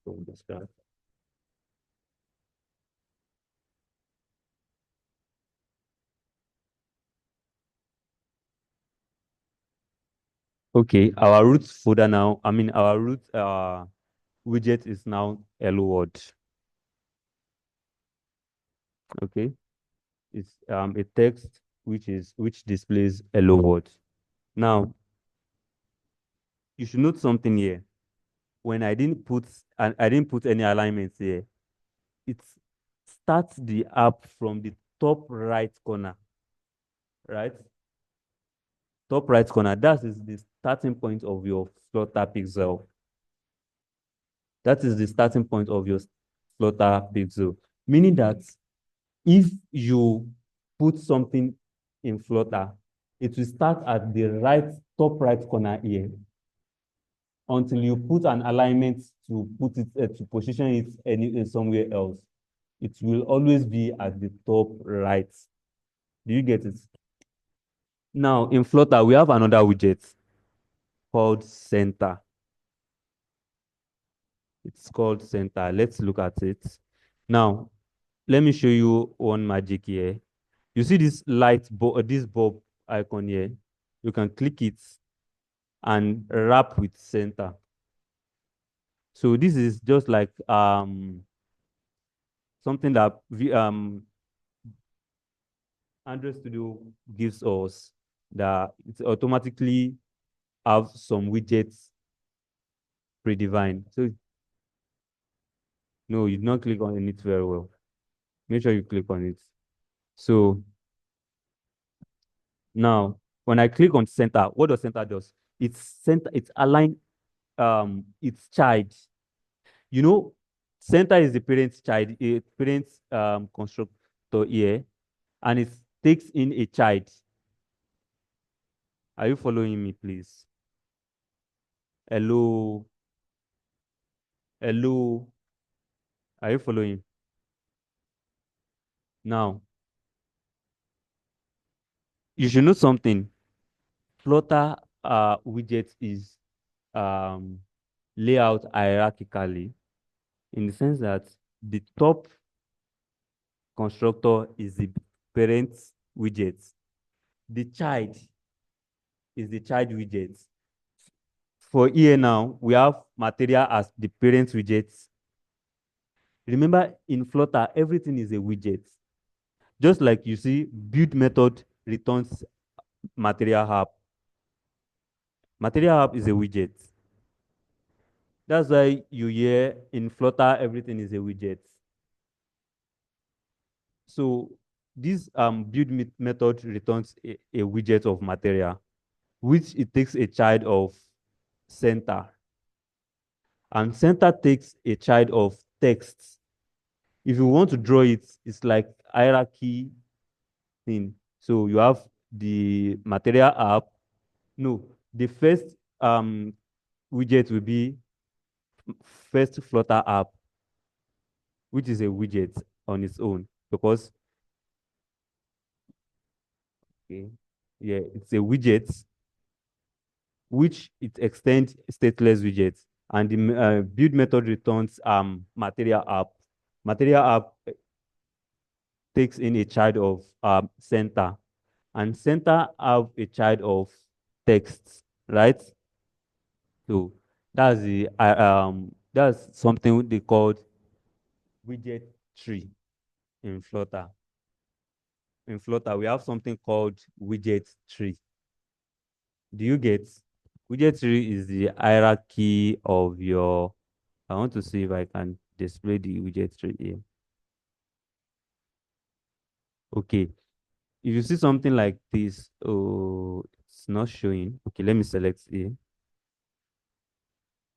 from the start. Okay, our root folder now, I mean our root widget is now hello world. Okay, it's a text which displays hello world. Now you should note something here. When I didn't put any alignments here, it starts the app from the top right corner, right? Top right corner. That is the starting point of your Flutter pixel. That is the starting point of your Flutter pixel. Meaning that if you put something in Flutter, it will start at the top right corner here until you put an alignment to put it to position it somewhere else. It will always be at the top right. Do you get it? Now in Flutter, we have another widget called center. It's called center. Let's look at it. Now, let me show you one magic here. You see this this bulb icon here? You can click it and wrap with center. So this is just like something that Android Studio gives us, that it automatically have some widgets predefined. So no, you do not click on it very well. Make sure you click on it. So now when I click on center, what does center does? It's align its child. You know, center is the parent's child, a parent's constructor here, and it takes in a child. Are you following me, please? Hello, hello. Are you following? Now, you should know something. Flutter widget is um, layout hierarchically, in the sense that the top constructor is the parent widget. The child is the child widget. for here now, we have material as the parent widget. Remember, in Flutter, everything is a widget. Just like you see, build method returns material app. Material app is a widget. That's why you hear in Flutter, everything is a widget. So this method returns a widget of material, which it takes a child of center. And center takes a child of text. If you want to draw it, it's like hierarchy thing. So you have the material app. No, the first widget will be first Flutter app, which is a widget on its own because okay, yeah, it's a widget which it extends stateless widgets, and the build method returns material app. Material app takes in a child of center, and center have a child of text, right? So that's something they called widget tree in Flutter. In Flutter, we have something called widget tree. Do you get? Widget tree is the hierarchy of your. I want to see if I can display the widget tree here. Okay. If you see something like this, oh, it's not showing. Okay, let me select here.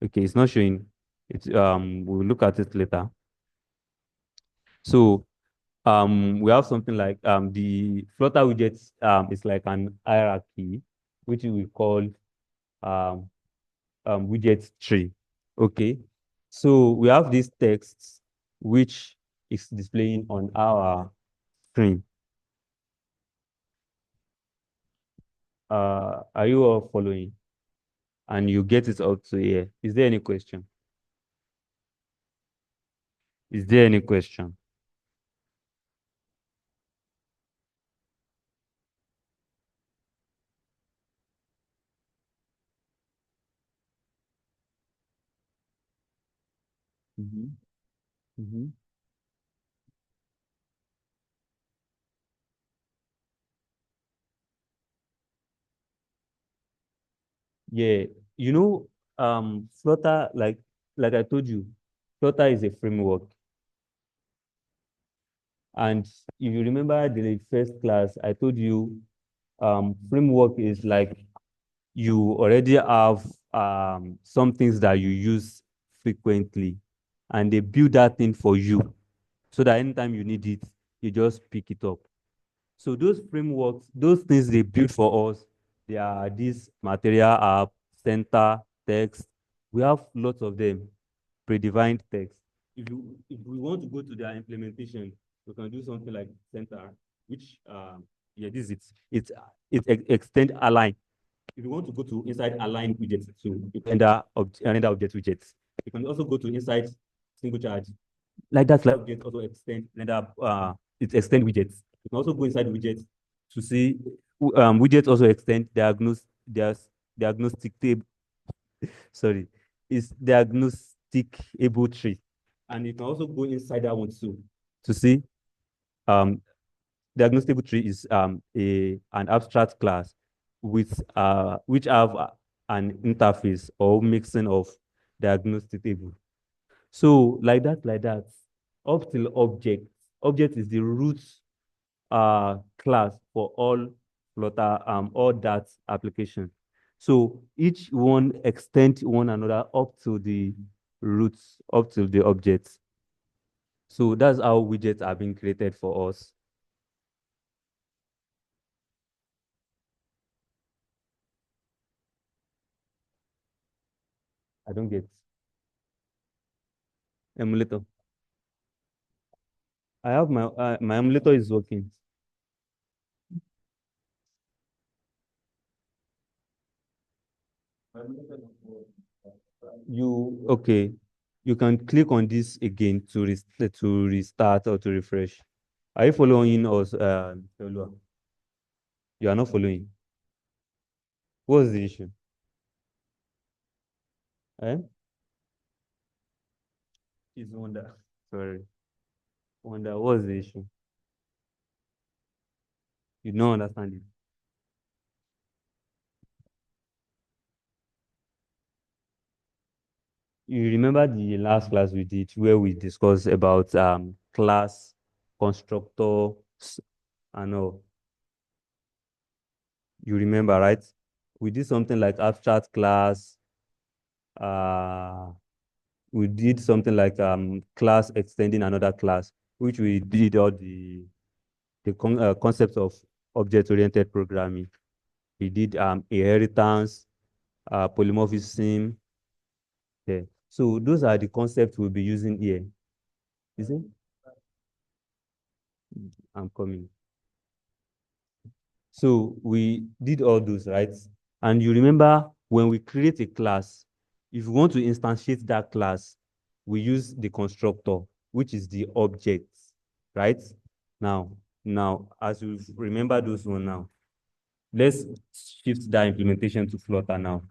Okay, it's not showing. It's we'll look at it later. So we have something like the Flutter widgets is like an hierarchy, which we call um widget tree. Okay. So we have this text which is displaying on our screen. Are you all following? And you get it up to here. Is there any question? Is there any question? Mm-hmm. Mm-hmm. Yeah, Flutter, like I told you, Flutter is a framework. And if you remember the first class, I told you framework is like you already have some things that you use frequently, and they build that thing for you so that anytime you need it, you just pick it up. So those frameworks, those things they build for us, they are this material app, center, text. We have lots of them, predefined text. If we want to go to their implementation, we can do something like center, which yeah, this is it. Extend align. If you want to go to inside align widgets, so you can render object widgets. You can also go to inside single charge. Like that, like object also extend render it extend widgets. You can also go inside widgets to see widgets also extend diagnostic table. Sorry, is diagnostic able tree. And you can also go inside that one too to see um diagnostic tree is a an abstract class with which have an interface or mixing of diagnostic table. So like that, up till object. Object is the root class for all that application. So each one extend one another up to the roots, up to the objects. So that's how widgets are being created for us. I don't get emulator. I have my emulator is working. You okay? You can click on this again to restart or to refresh. Are you following us, Tolua? You are not following. What's the issue? Eh? Is wonder. Sorry. Wonder, what's the issue? You don't understand it. You remember the last class we did where we discussed about class, constructor, and all. You remember, right? We did something like abstract class. Uh, we did something like class extending another class, which we did all the concepts of object-oriented programming. We did inheritance, polymorphism. Yeah. So those are the concepts we'll be using here. You see? I'm coming. So we did all those, right? And you remember when we create a class, if we want to instantiate that class, we use the constructor, which is the object, right? Now, as you remember those one now, let's shift that implementation to Flutter now.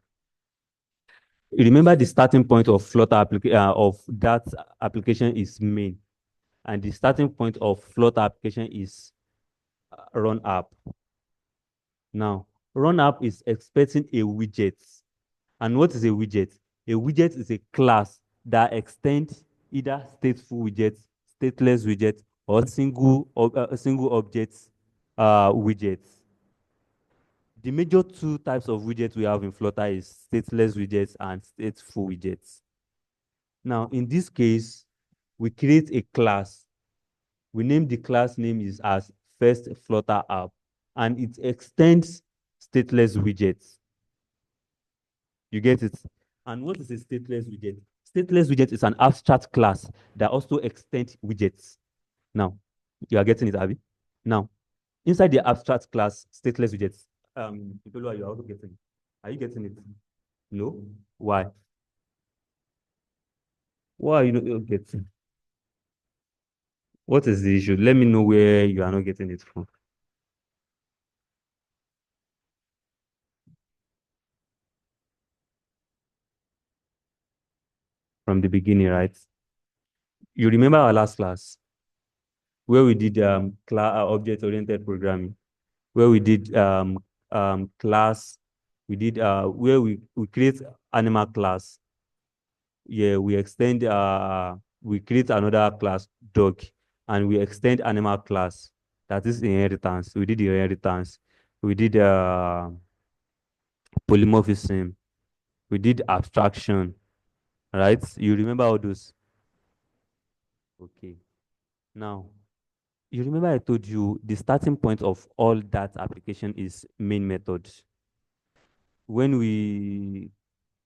You remember the starting point of Flutter of that application is main, and the starting point of Flutter application is run app. Now, run app is expecting a widget. And what is a widget? A widget is a class that extends either stateful widget, stateless widget, or single object widgets. The major two types of widgets we have in Flutter is stateless widgets and stateful widgets. Now, in this case, we create a class. We name the class name is as first Flutter app, and it extends stateless widgets. You get it? And what is a stateless widget? Stateless widget is an abstract class that also extends widgets. Now, you are getting it, Abby? Now, inside the abstract class, stateless widgets, Ipelua, you are also getting it. Are you getting it? No? Why? Why are you not getting? What is the issue? Let me know where you are not getting it from. From the beginning, right? You remember our last class where we did object-oriented programming, where we did class, we did where we create animal class. Yeah, we create another class, dog, and we extend animal class. That is inheritance. We did the inheritance. We did polymorphism. We did abstraction, right? You remember all those? Okay. Now, you remember I told you the starting point of all that application is main method. When we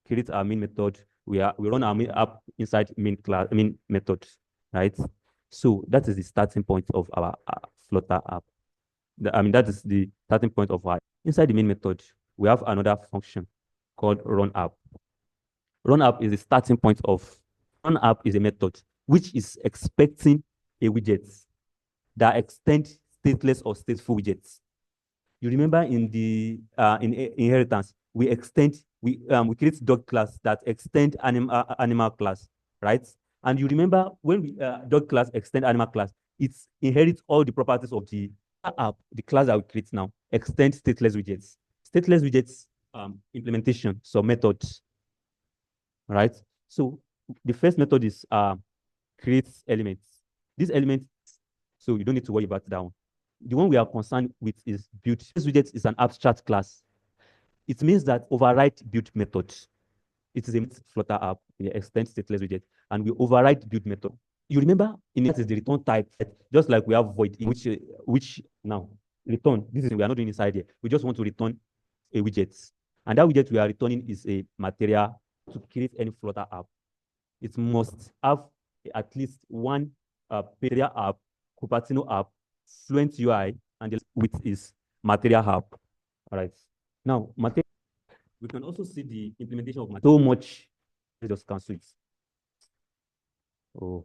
create our main method, we run our main app inside main class, main method, right? So that is the starting point of our Flutter app. That is the starting point of our inside the main method. We have another function called run app. Run app is the starting point of run app is a method which is expecting a widget that extends stateless or stateful widgets. You remember in the inheritance, we create dog class that extend animal class, right? And you remember when we dog class extend animal class, it inherits all the properties of the app, the class that we create now, extend stateless widgets. Stateless widgets implementation, so methods, right? So the first method is create elements. This element, so you don't need to worry about that one. The one we are concerned with is build. This widget is an abstract class. It means that override build method. It is a Flutter app, we extend stateless widget, and we override build method. You remember in it is the return type, just like we have void, in which now return. This is we are not doing inside here. We just want to return a widget, and that widget we are returning is a material to create any Flutter app. It must have at least one material app, Cupertino app, Fluent UI, and the with is material app. All right. Now, material, we can also see the implementation of material. So much, let's just cancel it. Oh,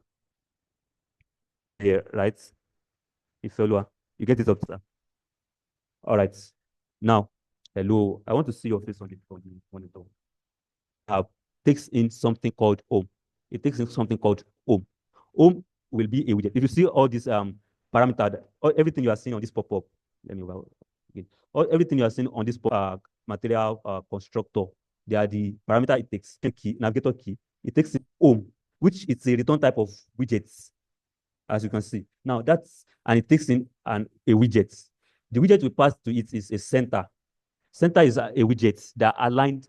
yeah, right. If you get it up, sir. All right. Now, hello. I want to see your face on the monitor. App. takes in something called home. It takes in something called home. Home will be a widget. If you see all these parameter, or everything you are seeing on this pop-up, let me again. All everything you are seeing on this material constructor, they are the parameter it takes key, navigator key. It takes in home, which is a return type of widgets, as you can see. Now that's and it takes in a widget. The widget we pass to it is a center. Center is a widget that aligned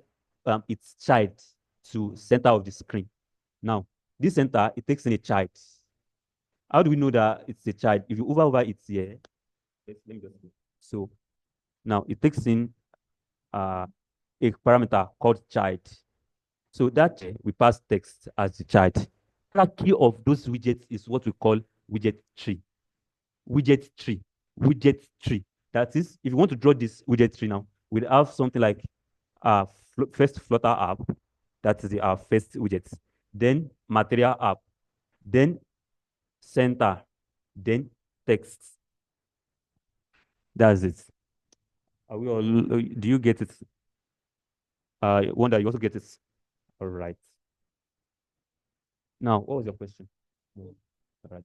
its child to center of the screen. Now, this center, it takes in a child. How do we know that it's a child? If you hover over it here, let me just go. So now it takes in a parameter called child. So that we pass text as the child. The key of those widgets is what we call widget tree. Widget tree. Widget tree. That is, if you want to draw this widget tree now, we'll have something like first Flutter app, that is our first widget. Then material app, then center, then text. That's it. Are we all? Do you get it? Wonder you also get it. All right. Now, what was your question? All right.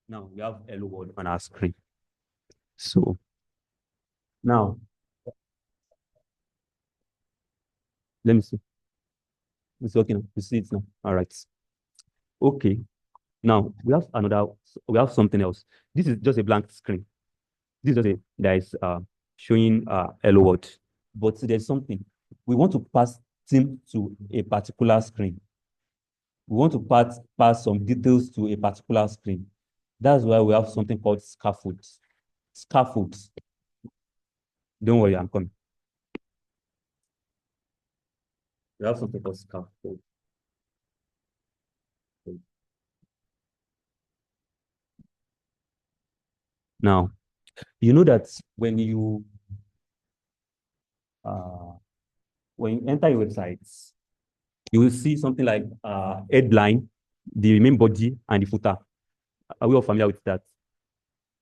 Now we have hello world on our screen. So now let me see. It's okay now. You see it now. All right. Okay. Now we have something else. This is just a blank screen. This is just a that is showing hello world. But there's something. We want to pass theme to a particular screen. We want to pass some details to a particular screen. That's why we have something called scaffolds. Scaffolds. Don't worry, I'm coming. We have something called scaffold. Now, you know that uh, when you enter your websites, you will see something like headline, the main body, and the footer. Are we all familiar with that?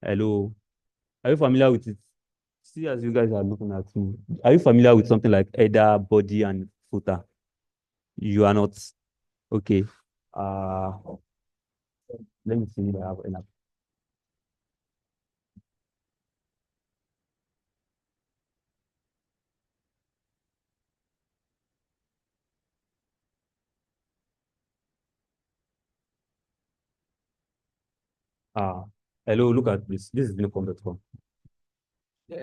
Hello. Are you familiar with it? See, as you guys are looking at me, are you familiar with something like header, body, and footer? You are not. Okay. Uh, Let me see if I have enough. Uh, Hello, look at this. This is Vnicom.com.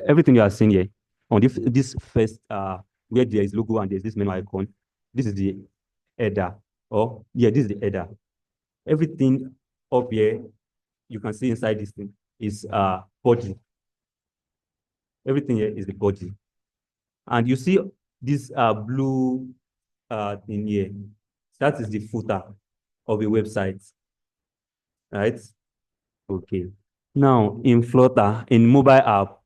Everything you are seeing here on this first where there is logo and there's this menu icon, this is the header. Or yeah, this is the header. Everything up here you can see inside this thing is body. Everything here is the body. And you see this blue thing here. That is the footer of a website, right? Okay. Now, in Flutter, in mobile app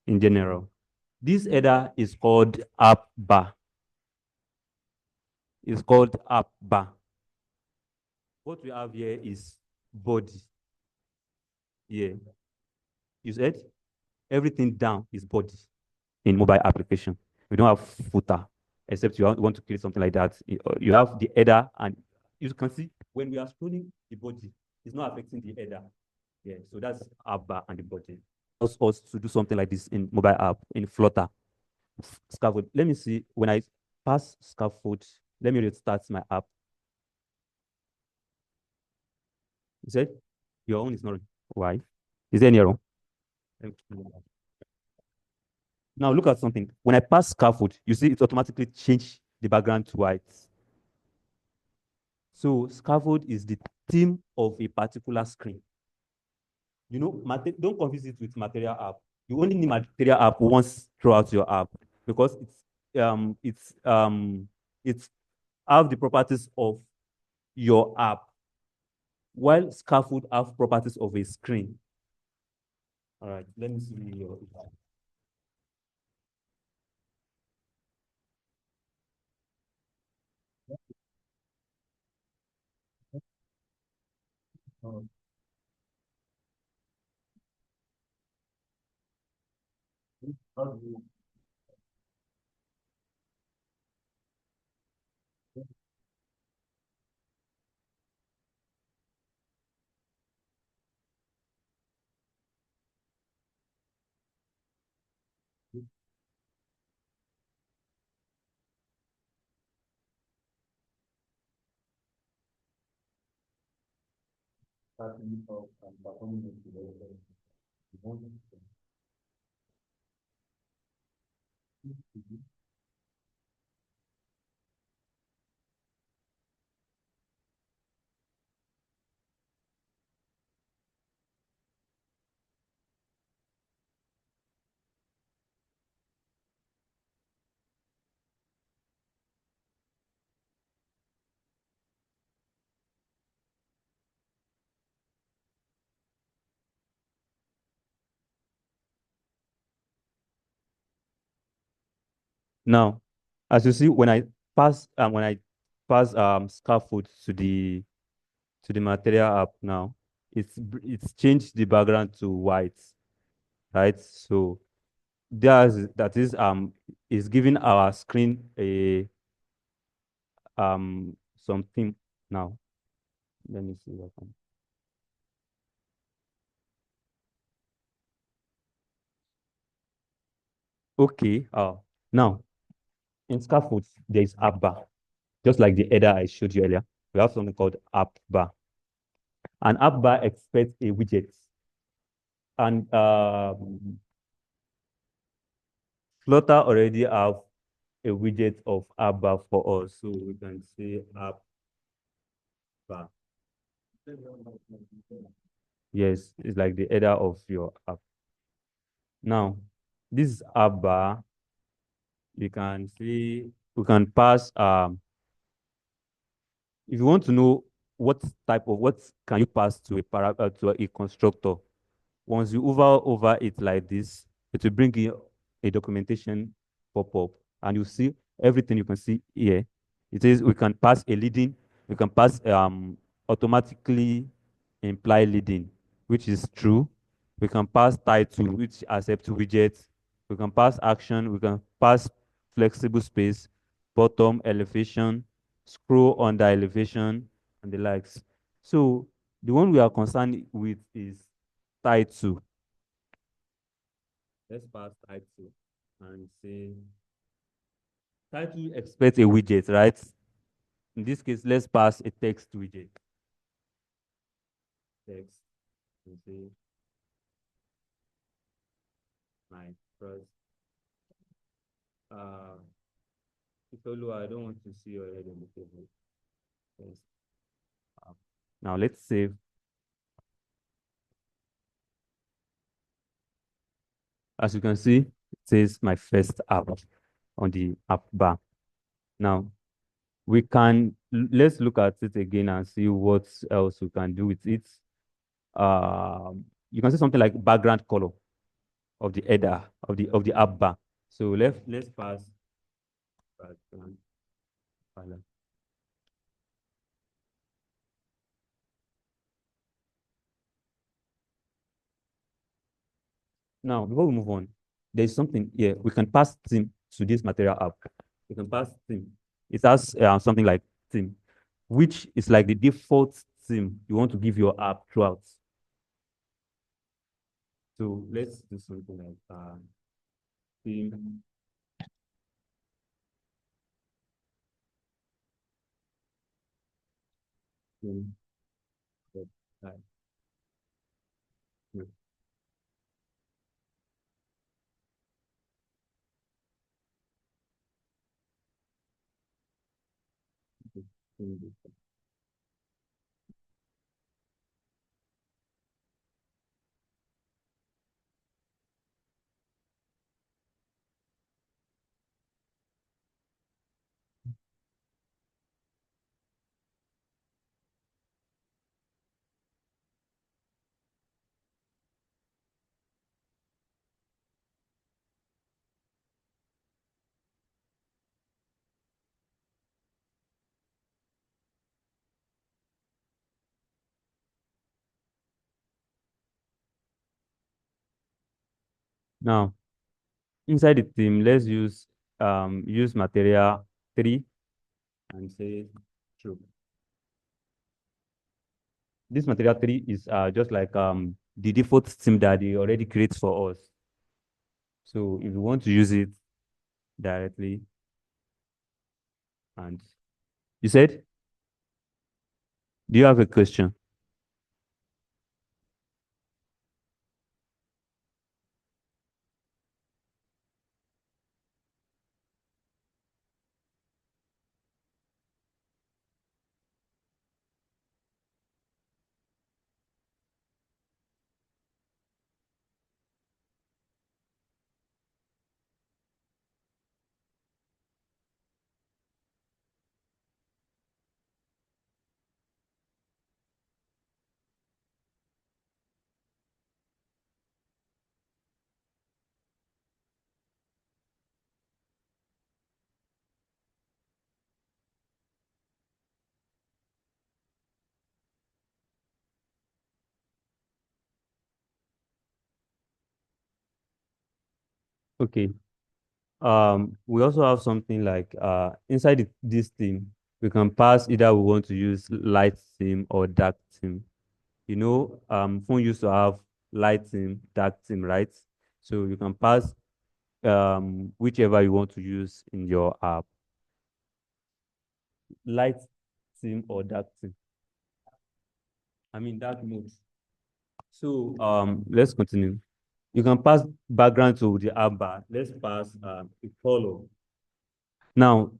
in general, this header is called app bar. It's called app bar. What we have here is body. Yeah. You said everything down is body in mobile application. We don't have footer, except you want to create something like that. You have the header, and you can see when we are scrolling the body, it's not affecting the header. Yeah, so that's app bar and the body. Us to do something like this in mobile app in Flutter. Scaffold. Let me see when I pass scaffold. Let me restart my app. You said your own is not. Why? Is there any error? Now look at something. When I pass scaffold, you see it automatically change the background to white. So scaffold is the theme of a particular screen. You know, don't confuse it with material app. You only need material app once throughout your app because it's have the properties of your app, while scaffold have properties of a screen. All right, let me see your. Now, as you see, when I pass scaffold to the material app now, it's changed the background to white, right? So that is giving our screen a something now. Let me see what I Okay. Now in scaffold there is app bar, just like the header I showed you earlier. We have something called app bar. An app bar expects a widget, and Flutter already have a widget of app bar for us, so we can say app bar. Yes, it's like the header of your app. Now, this app bar, you can see we can pass if you want to know what can you pass to to a constructor. Once you hover over it like this, it will bring you a documentation pop-up, and you see everything you can see here. It says we can pass a leading, we can pass automatically imply leading, which is true. We can pass title, which accepts widgets. We can pass action, we can pass flexible space, bottom elevation, scroll under elevation, and the likes. So the one we are concerned with is title. Let's pass title and say title expect a widget, right? In this case, let's pass a text widget. Text and say my first. Uh, Itolu, I don't want to see your head on the table. Yes. Uh, Now let's save. As you can see, it says my first app on the app bar. Now let's look at it again and see what else we can do with it. You can see something like background color of the header of the app bar. So let's pass background color. Now before we move on, there's something here. We can pass theme to this material app. We can pass theme. It has something like theme, which is like the default theme you want to give your app throughout. So let's do something like theme. theme, website, theme, theme. Now inside the theme, let's use material 3 and say true. This material 3 is just like the default theme that they already create for us. So if you want to use it directly, and you said, do you have a question? Okay. We also have something like inside this theme, we can pass either we want to use light theme or dark theme. Phone used to have light theme, dark theme, right? So you can pass whichever you want to use in your app, light theme or dark theme. I mean dark mode. So let's continue. You can pass background to the app bar. Let's pass a color. Now,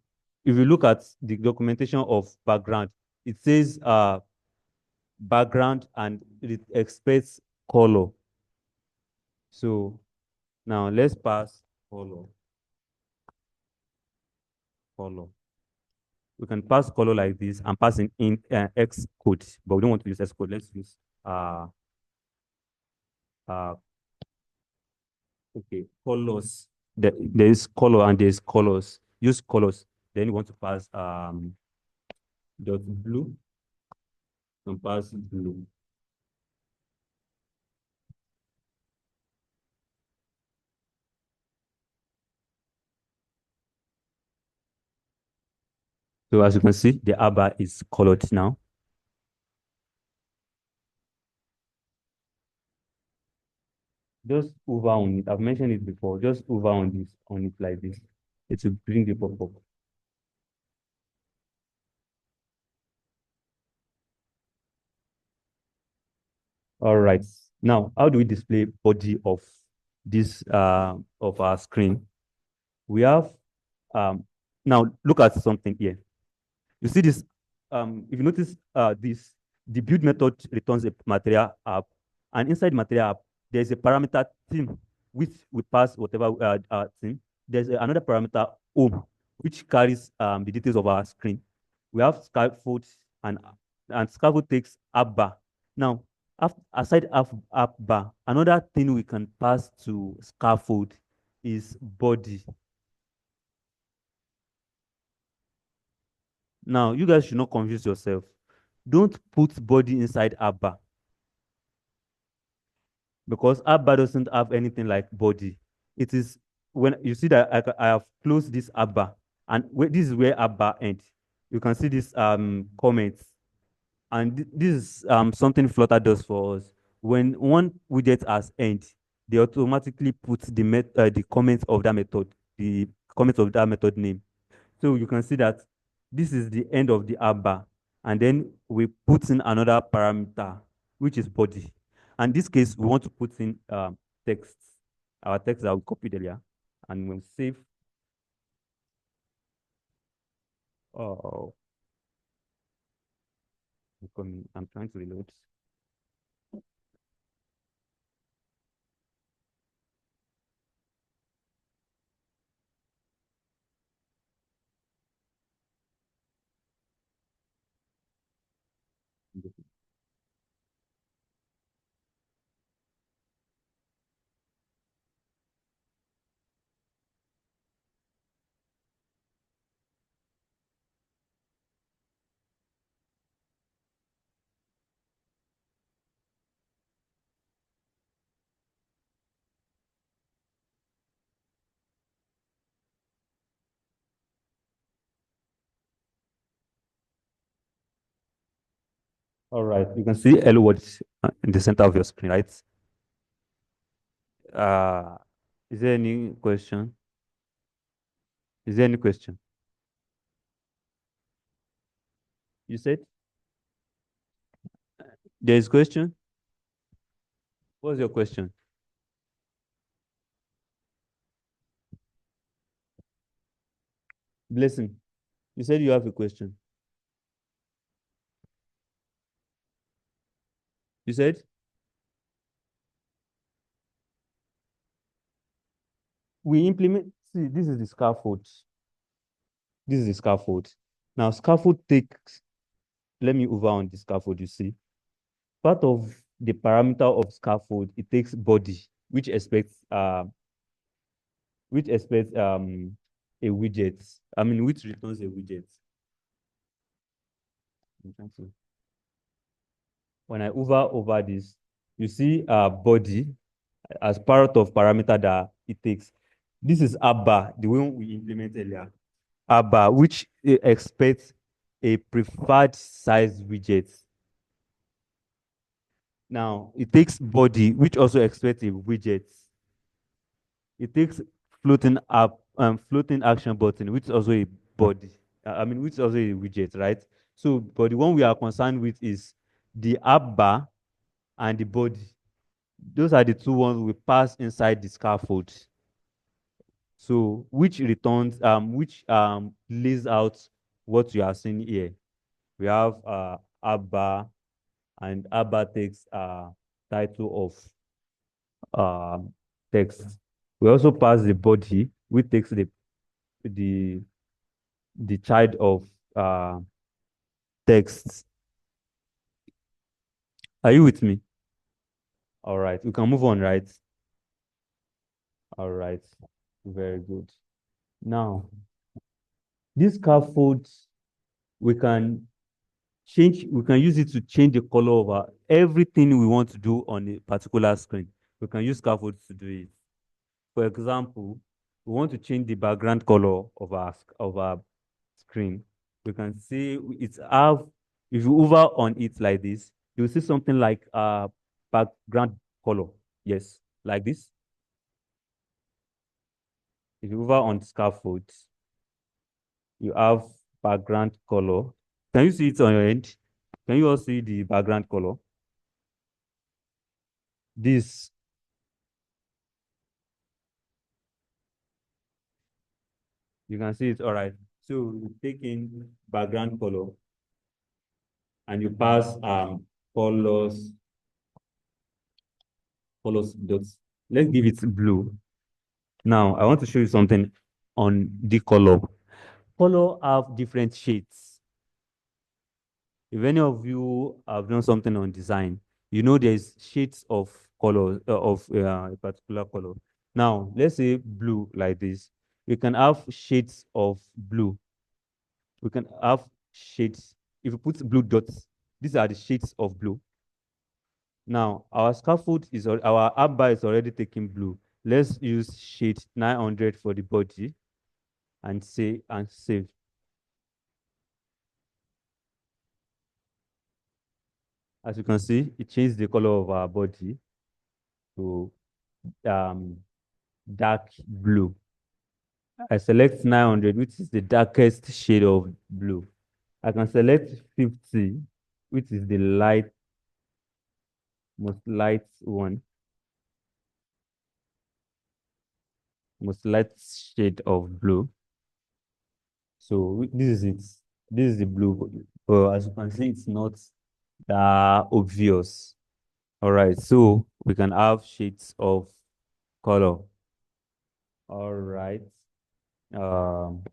if you look at the documentation of background, it says background and it expects color. So now let's pass color. We can pass color like this and pass in X code, but we don't want to use X code. Let's use uh uh okay colors. There is color and there's colors. Use colors. Then you want to pass dot blue and pass blue. So as you can see, the ABBA is colored now. Just hover on it. I've mentioned it before. Just hover on it like this. It will bring the pop-up. All right. Now, how do we display body of this of our screen? We have now look at something here. You see this, if you notice this, the build method returns a material app, and inside material app, there's a parameter theme, which we pass whatever theme. There's another parameter home, which carries the details of our screen. We have scaffold and scaffold takes app bar. Now, aside app bar, another thing we can pass to scaffold is body. Now, you guys should not confuse yourself. Don't put body inside app bar because app bar doesn't have anything like body. It is when you see that I have closed this app bar and this is where app bar ends. You can see this comments. And this is something Flutter does for us. When one widget has end, they automatically put the comments of that method, the comments of that method name. So you can see that this is the end of the app bar. And then we put in another parameter, which is body. And in this case, we want to put in text, our text that we copied earlier. And we'll save. Oh, I'm trying to reload. All right, you can see hello words in the center of your screen, right? Uh, is there any question? Is there any question? You said there is question. What's your question? Blessing. You said you have a question. You said we implement. See, this is the scaffold. This is the scaffold. Now, scaffold takes. Let me over on the scaffold. You see, part of the parameter of scaffold, it takes body, which expects a widget. I mean, which returns a widget. I'm trying to- When I hover over this, you see body as part of parameter that it takes. This is ABBA, the one we implemented earlier. ABBA, which expects a preferred size widget. Now, it takes body, which also expects a widget. It takes floating action button, which is also a body. Which is also a widget, right? So, but the one we are concerned with is the app bar and the body. Those are the two ones we pass inside the scaffold. So, which lays out what you are seeing here. We have app bar, and app bar takes title of text. We also pass the body, which takes the the child of uh, text. Are you with me? All right, we can move on, right? All right, very good. Now, this scaffold, we can we can use it to change the color of everything we want to do on a particular screen. We can use scaffolds to do it. For example, we want to change the background color of our screen. We can see it's have, if you hover on it like this, you'll see something like background color. Yes, like this. If you hover on scaffold, you have background color. Can you see it on your end? Can you all see the background color? This, you can see it, all right. So you take in background color and you pass colors, colors dots. Let's give it blue. Now I want to show you something on the color. Color have different shades. If any of you have done something on design, you know there's shades of color of a particular color. Now, let's say blue like this. We can have shades of blue. We can have shades. If you put blue dots, these are the shades of blue. Now, our scaffold our app bar is already taking blue. Let's use shade 900 for the body and say and save. As you can see, it changed the color of our body to um, dark blue. I select 900, which is the darkest shade of blue. I can select 50, which is the most light one, most light shade of blue. So this is it. This is the blue. But as you can see, it's not that obvious. All right, so we can have shades of color. All right. Um,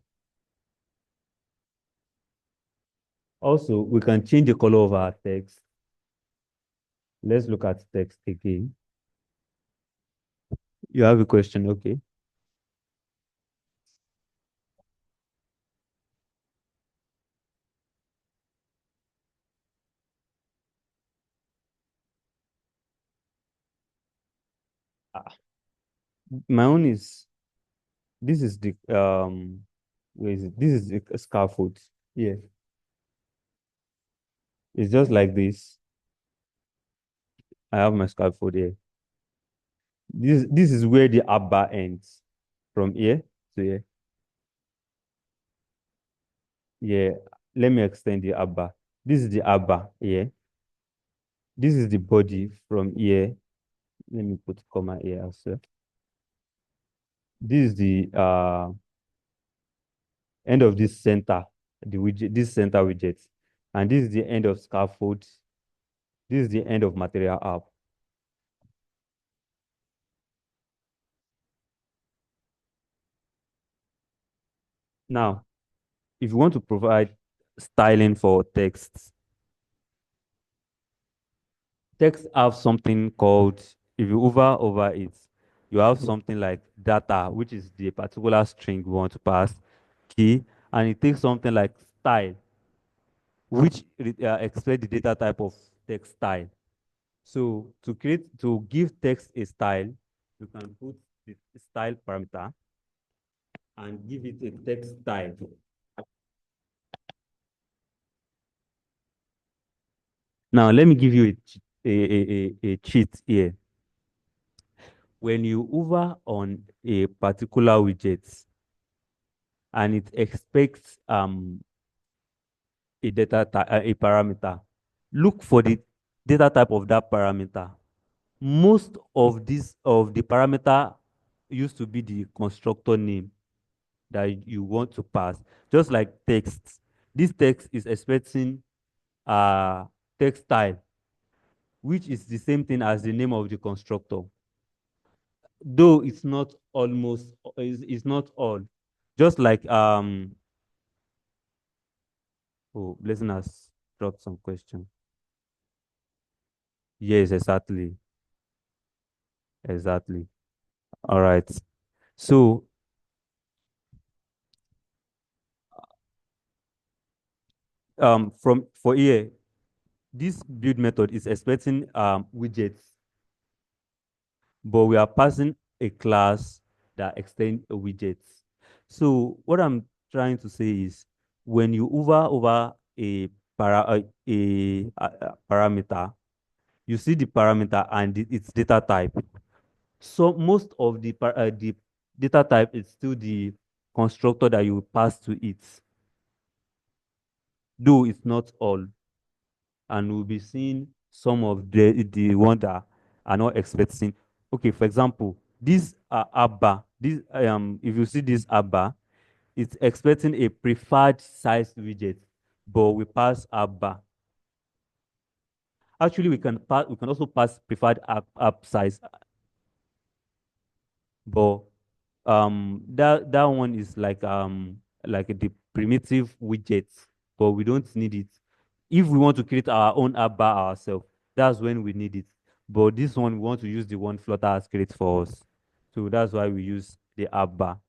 Also, we can change the color of our text. Let's look at text again. You have a question, okay? Ah, my own is, this is the where is it? This is the scaffold. Yeah, it's just like this. I have my scaffold here. This is where the app bar ends. From here to here. Yeah, let me extend the app bar. This is the app bar here. This is the body from here. Let me put comma here also. This is the end of this center, the widget, this center widget. And this is the end of scaffold. This is the end of material app. Now, if you want to provide styling for text have something called, if you hover over it, you have something like data, which is the particular string we want to pass, key, and it takes something like style, which expect the data type of text style. So to give text a style, you can put the style parameter. and give it a text type. Now, let me give you a cheat here. When you hover on a particular widget and it expects a a parameter, look for the data type of that parameter. Most of the parameter used to be the constructor name that you want to pass, just like text. This text is expecting text style, which is the same thing as the name of the constructor. Though it's not almost, it's not all. Just like oh, Blessing has dropped some question. Yes, exactly. Exactly. All right. So from for here, this build method is expecting widgets, but we are passing a class that extends a widget. So what I'm trying to say is when you hover over a parameter, you see the parameter and its data type. So most of the data type is still the constructor that you pass to it, though it's not all. And we'll be seeing some of the one that are not expecting. Okay, for example, this abba, this if you see this abba, it's expecting a preferred size widget, but we pass abba. Actually, we can also pass preferred app size, but that one is like the primitive widget, but we don't need it. If we want to create our own app by ourselves, that's when we need it. But this one, we want to use the one Flutter has created for us. So that's why we use the app bar.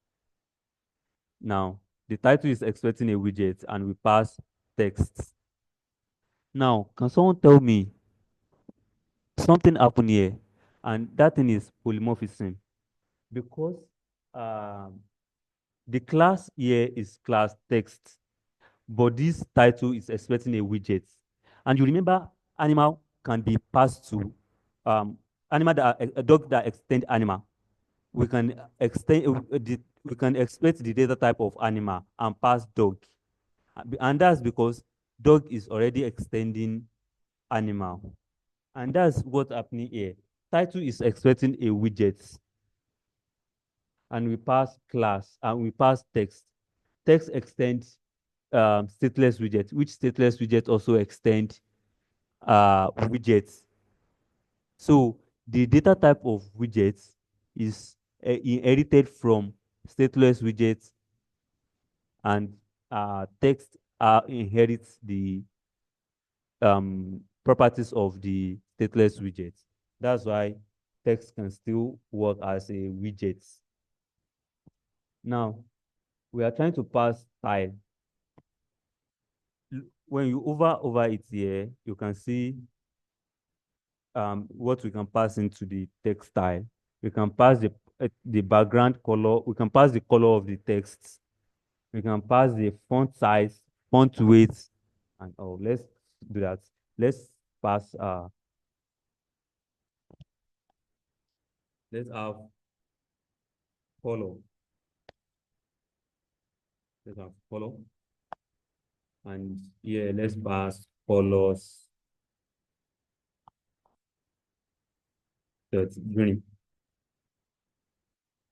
Now, the title is expecting a widget and we pass text. Now, can someone tell me something happened here? And that thing is polymorphism. Because um, the class here is class text, but this title is expecting a widget. And you remember animal can be passed to animal that a dog that extend animal. We can extend we can expect the data type of animal and pass dog. And that's because dog is already extending animal. And that's what's happening here. Title is expecting a widget and we pass class and we pass text. Text extends stateless widget, which stateless widget also extend widgets. So the data type of widgets is inherited from stateless widgets, and text inherits the properties of the stateless widgets. That's why text can still work as a widget. Now, we are trying to pass style. When you over it here, you can see what we can pass into the text style. We can pass the background color. We can pass the color of the text. We can pass the font size, font weight, and oh, let's do that. Let's pass. Let's have color. Let's have color, and yeah, let's pass colors. That's green.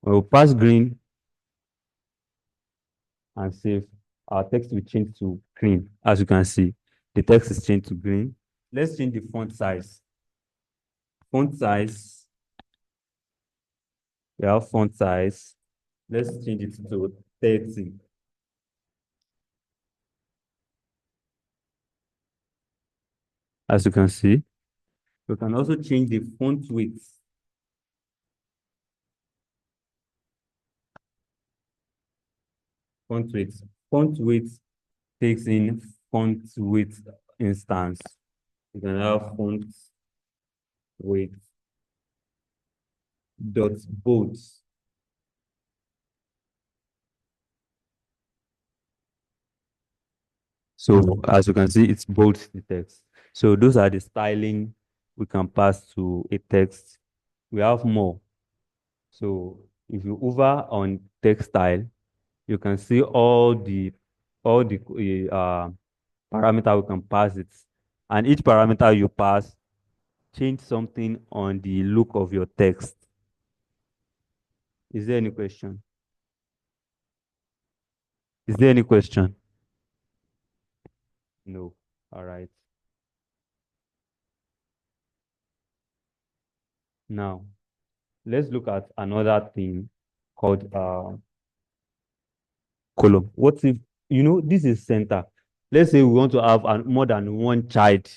We'll pass green and save. Our text will change to green. As you can see, the text is changed to green. Let's change the font size. Font size. We have font size. Let's change it to 30. As you can see, we can also change the font width. Font width. Font width takes in font width instance. You can have font width dot bold. So as you can see, it's bold the text. So those are the styling we can pass to a text. We have more. So if you hover on text style, you can see all the parameter we can pass it. And each parameter you pass change something on the look of your text. Is there any question? Is there any question? No. All right. Now, let's look at another thing called column. What if, this is center. Let's say we want to have more than one child.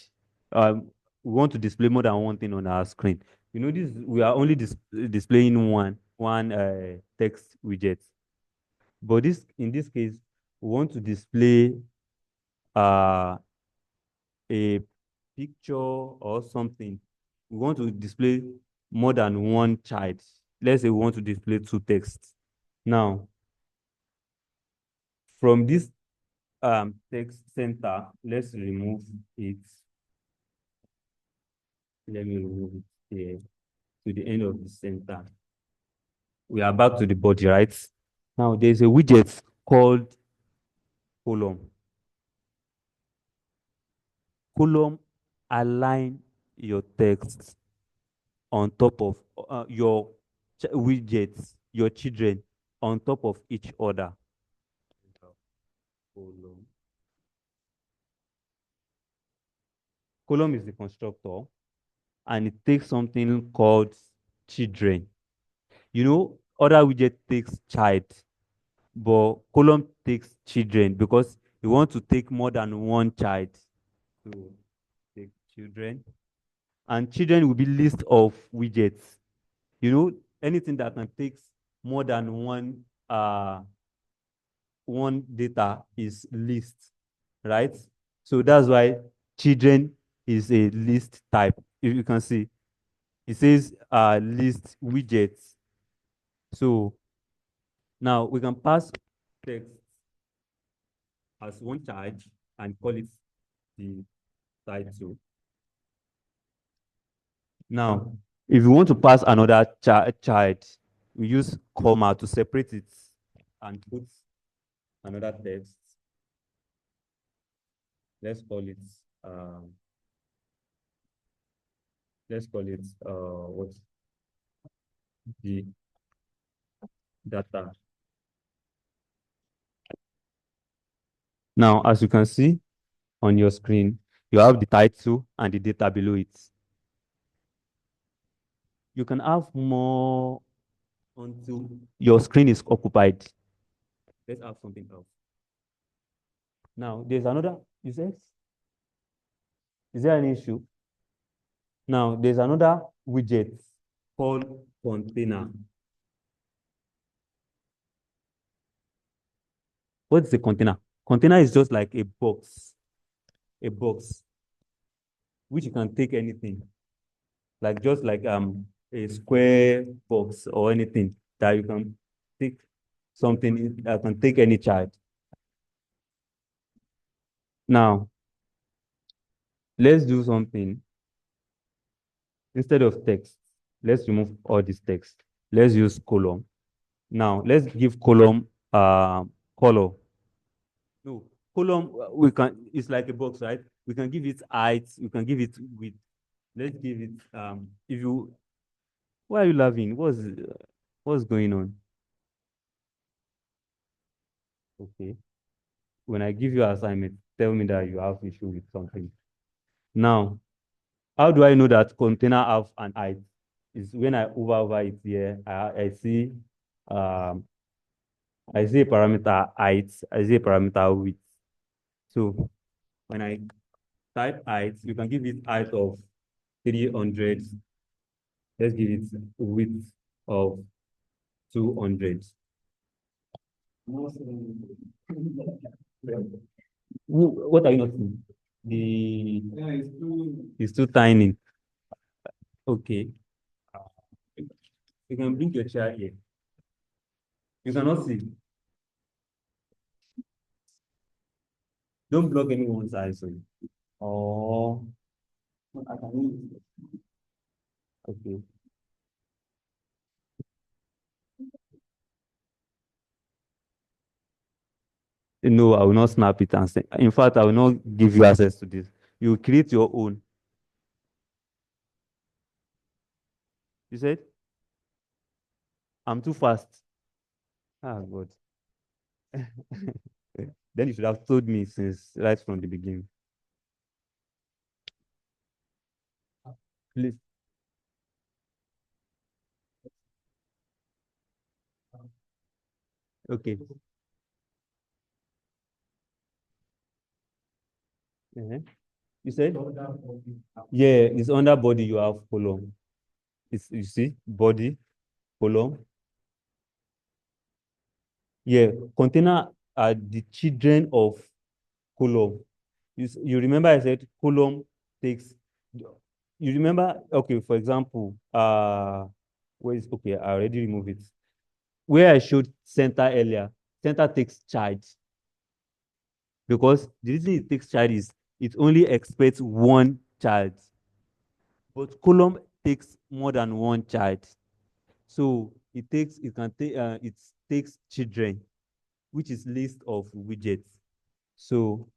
We want to display more than one thing on our screen. This we are only displaying one text widget. But in this case, we want to display uh, a picture or something. We want to display more than one child. Let's say we want to display two texts. Now, from this text center, let's remove it. Let me remove it here to the end of the center. We are back to the body, right? Now, there's a widget called column. Column align your text on top of your widgets, your children on top of each other. Column. Column is the constructor, and it takes something called children. Other widget takes child, but column takes children because you want to take more than one child. So take children, and children will be list of widgets. Anything that can take more than one data is list, right? So that's why children is a list type. If you can see, it says list widgets. So now we can pass text as one child and call it the title. Now, if you want to pass another child, we use comma to separate it and put another text. Let's call it what, the data. Now, as you can see on your screen, you have the title and the data below it. You can have more until your screen is occupied. Let's have something else. Now, there's another, you said? Is there any issue? Now, there's another widget called container. What's the container? Container is just like a box, which you can take anything, like just like a square box or anything that you can take something that can take any child. Now, let's do something. Instead of text, let's remove all this text. Let's use column. Now, let's give column color. No, column, we can, it's like a box, right? We can give it height, we can give it width. Let's give it, if you, why are you laughing? What's going on? Okay. When I give you assignment, tell me that you have issue with something. Now, how do I know that container have an height? Is when I over it here, um, I see a parameter height, I see a parameter width. So when I type height, you can give it height of 300. Let's give it width of 200. What are you not seeing? It's too tiny. Okay. You can bring your chair here. You cannot see. Don't block anyone's eyes. Oh, I can. Okay. No, I will not snap it and send. In fact, I will not give you access to this. You create your own. You said, I'm too fast. Ah, God. Then you should have told me since right from the beginning. Please. Okay. Uh-huh. You said? Yeah, it's under body you have column. It's you see body, column. Yeah, container are the children of column. You remember I said column takes you remember okay, for example, where is okay, I already removed it. Where I showed center earlier, center takes charge because the reason it takes charge is it only expects one charge, but column takes more than one charge. So it can take it takes children, which is list of widgets. So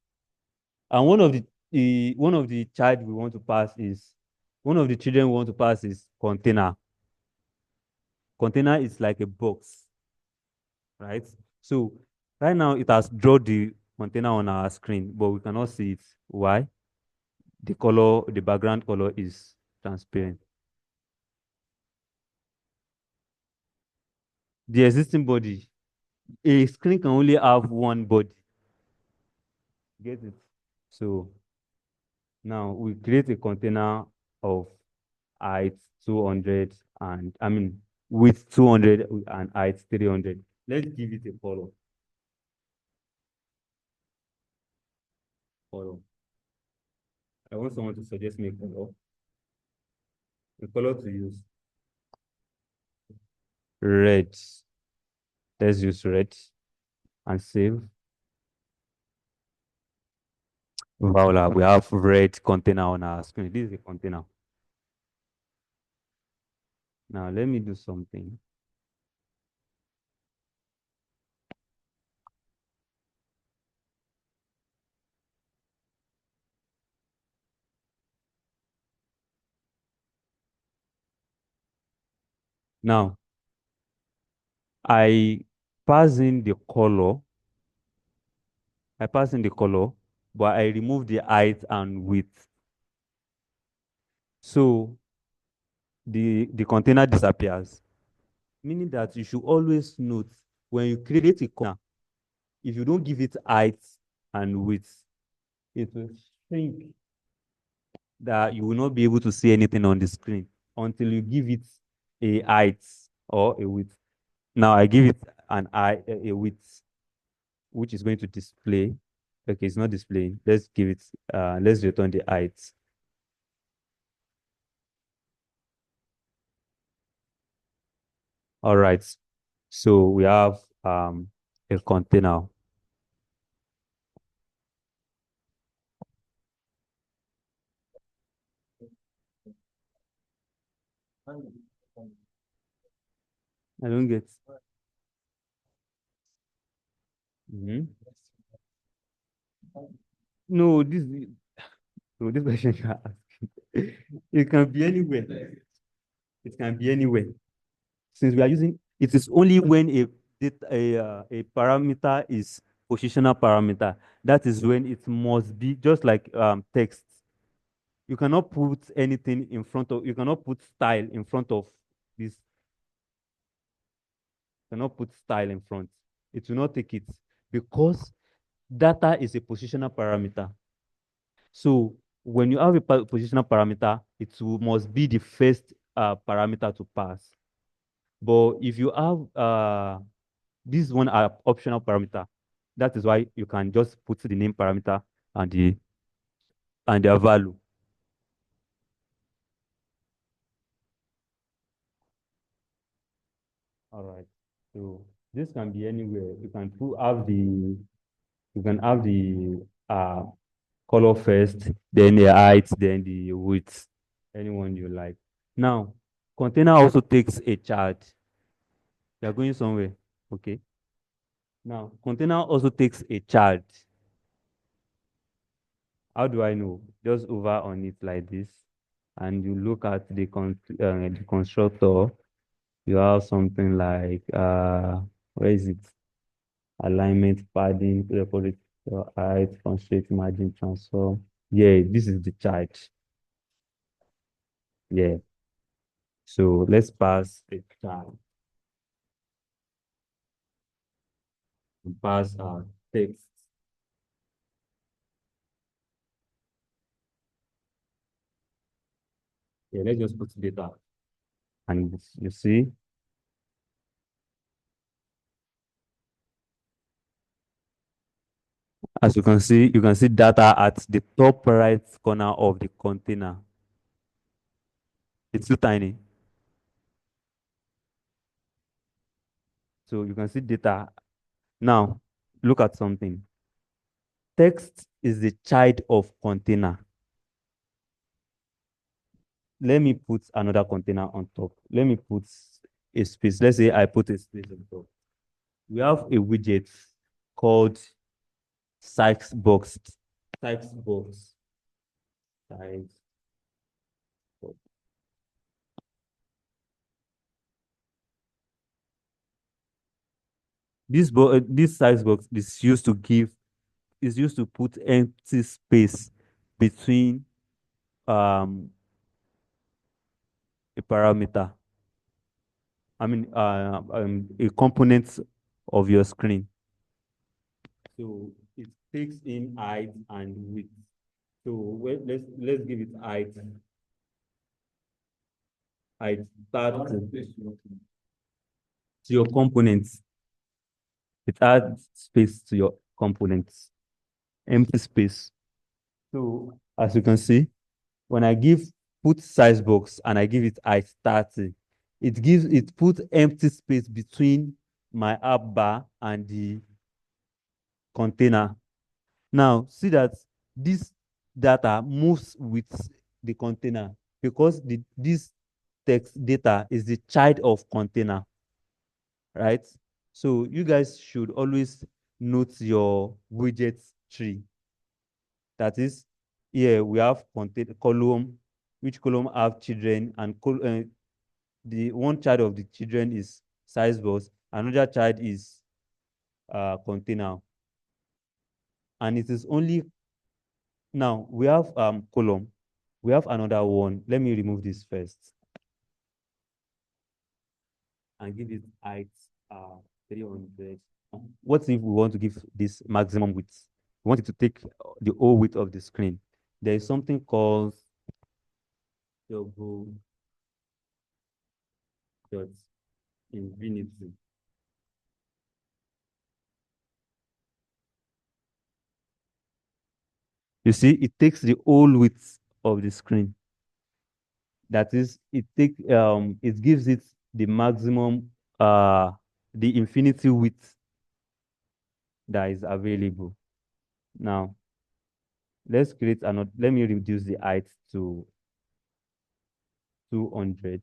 and one of the child we want to pass is one of the children we want to pass is container. Container is like a box, right? So right now it has drawn the container on our screen, but we cannot see it. Why? The color, the background color is transparent. The existing body, a screen can only have one body. Get it? So now we create a container of height 200 and I mean width 200 and height 300. Let's give it a color. Color. I want someone to suggest me a color. A color to use. Red. Let's use red and save. Voila, we have red container on our screen. This is a container. Now let me do something. Now I pass in the color. I pass in the color, but I remove the height and width. So the container disappears, meaning that you should always note when you create a container, if you don't give it height and width, it will shrink that you will not be able to see anything on the screen until you give it a height or a width. Now I give it an height, a width, which is going to display. Okay, it's not displaying. Let's give it, let's return the height. All right. So we have a container. I don't get. Mhm. No, no, this question you are asking. It can be anywhere. It can be anywhere. Since we are using, it is only when a parameter is positional parameter. That is when it must be just like text. You cannot put anything in front of. You cannot put style in front of this. You cannot put style in front. It will not take it because data is a positional parameter. So when you have a positional parameter, must be the first parameter to pass. But if you have this one are optional parameter, that is why you can just put the name parameter and their value. All right. So this can be anywhere. You can have the uh color first, then the height, then the width, anyone you like. Now, container also takes a charge. You're going somewhere. Okay. Now, container also takes a charge. How do I know? Just over on it like this, and you look at the constructor. You have something like where is it? Alignment, padding, repository height, constraint, margin, transform. Yeah, this is the charge. Yeah. So let's pass the charge and pass our text. Yeah, let's just put data. And you see, as you can see data at the top right corner of the container. It's too tiny. So you can see data. Now, look at something. Text is the child of container. Let me put another container on top. Let me put a space. Let's say I put a space on top. We have a widget called size box. Size box. Size box. This size box is used to put empty space between um a parameter. I mean a component of your screen. So it takes in height and width. So let's give it height. Height start to your components. It adds space to your components. Empty space. So as you can see, when I give put size box and I give it height 30, it put empty space between my app bar and the container. Now see that this data moves with the container because this text data is the child of container, right? So you guys should always note your widget tree. That is, here we have contain column, which column have children, and the one child of the children is size box, another child is container, and it is only now we have column. We have another one. Let me remove this first and give it height 300. What if we want to give this maximum width? We want it to take the whole width of the screen. There is something called double dot infinity. You see, it takes the whole width of the screen. That is, it gives it the maximum the infinity width that is available. Now, let's create another. Let me reduce the height to 200.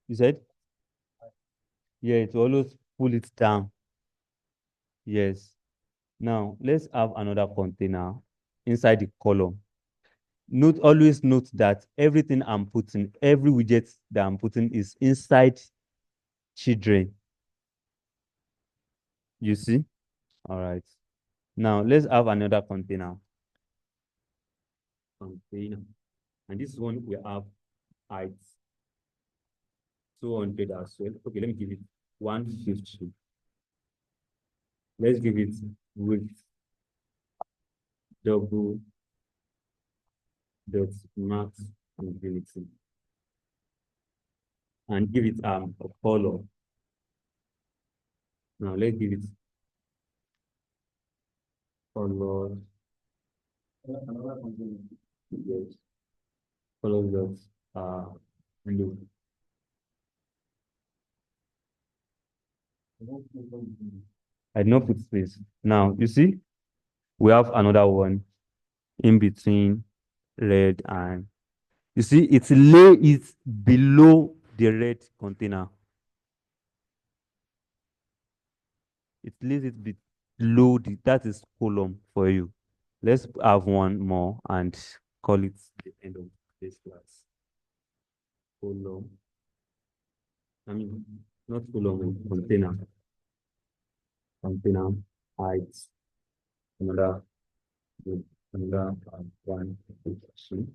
You said? Yeah, it will always pull it down. Yes. Now, let's have another container inside the column. Always note that everything I'm putting, every widget that I'm putting is inside children. You see? All right. Now, let's have another container. Container. And this one we have height 200 as well. Okay, let me give it 150. Let's give it width double dot max infinity and give it a color. Now let's give it color. Yes, color dot blue. I did not put space. Now, you see, we have another one in between red and, you see, it's lay it below the red container. It lays it below that is column for you. Let's have one more and call it the end of this class. Column. I mean, not column, container. Container height. Another, another one. Two, three,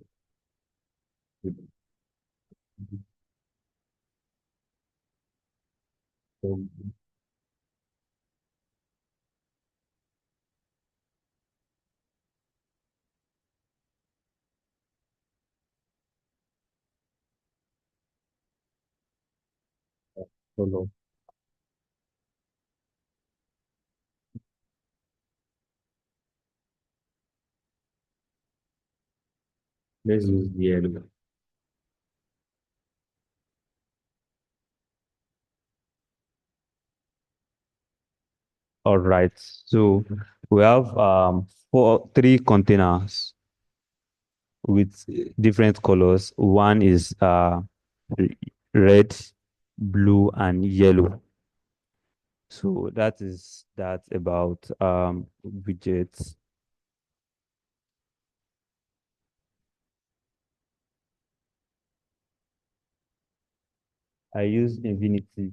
column. Let's use the yellow. All right. So we have three containers with different colors. One is r- red, blue, and yellow. So that is that about widgets. I use Infinity.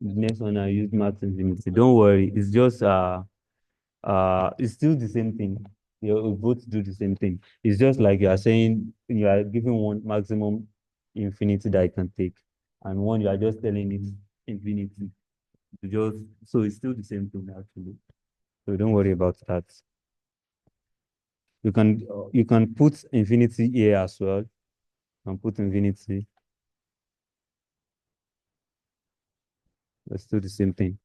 The next one I use Max Infinity. Don't worry, it's just it's still the same thing. You both do the same thing. It's just like you are saying you are giving one maximum infinity that I can take, and one you are just telling it infinity. To just so it's still the same thing actually. So don't worry about that. You can put infinity here as well. You can put infinity. It's still the same thing.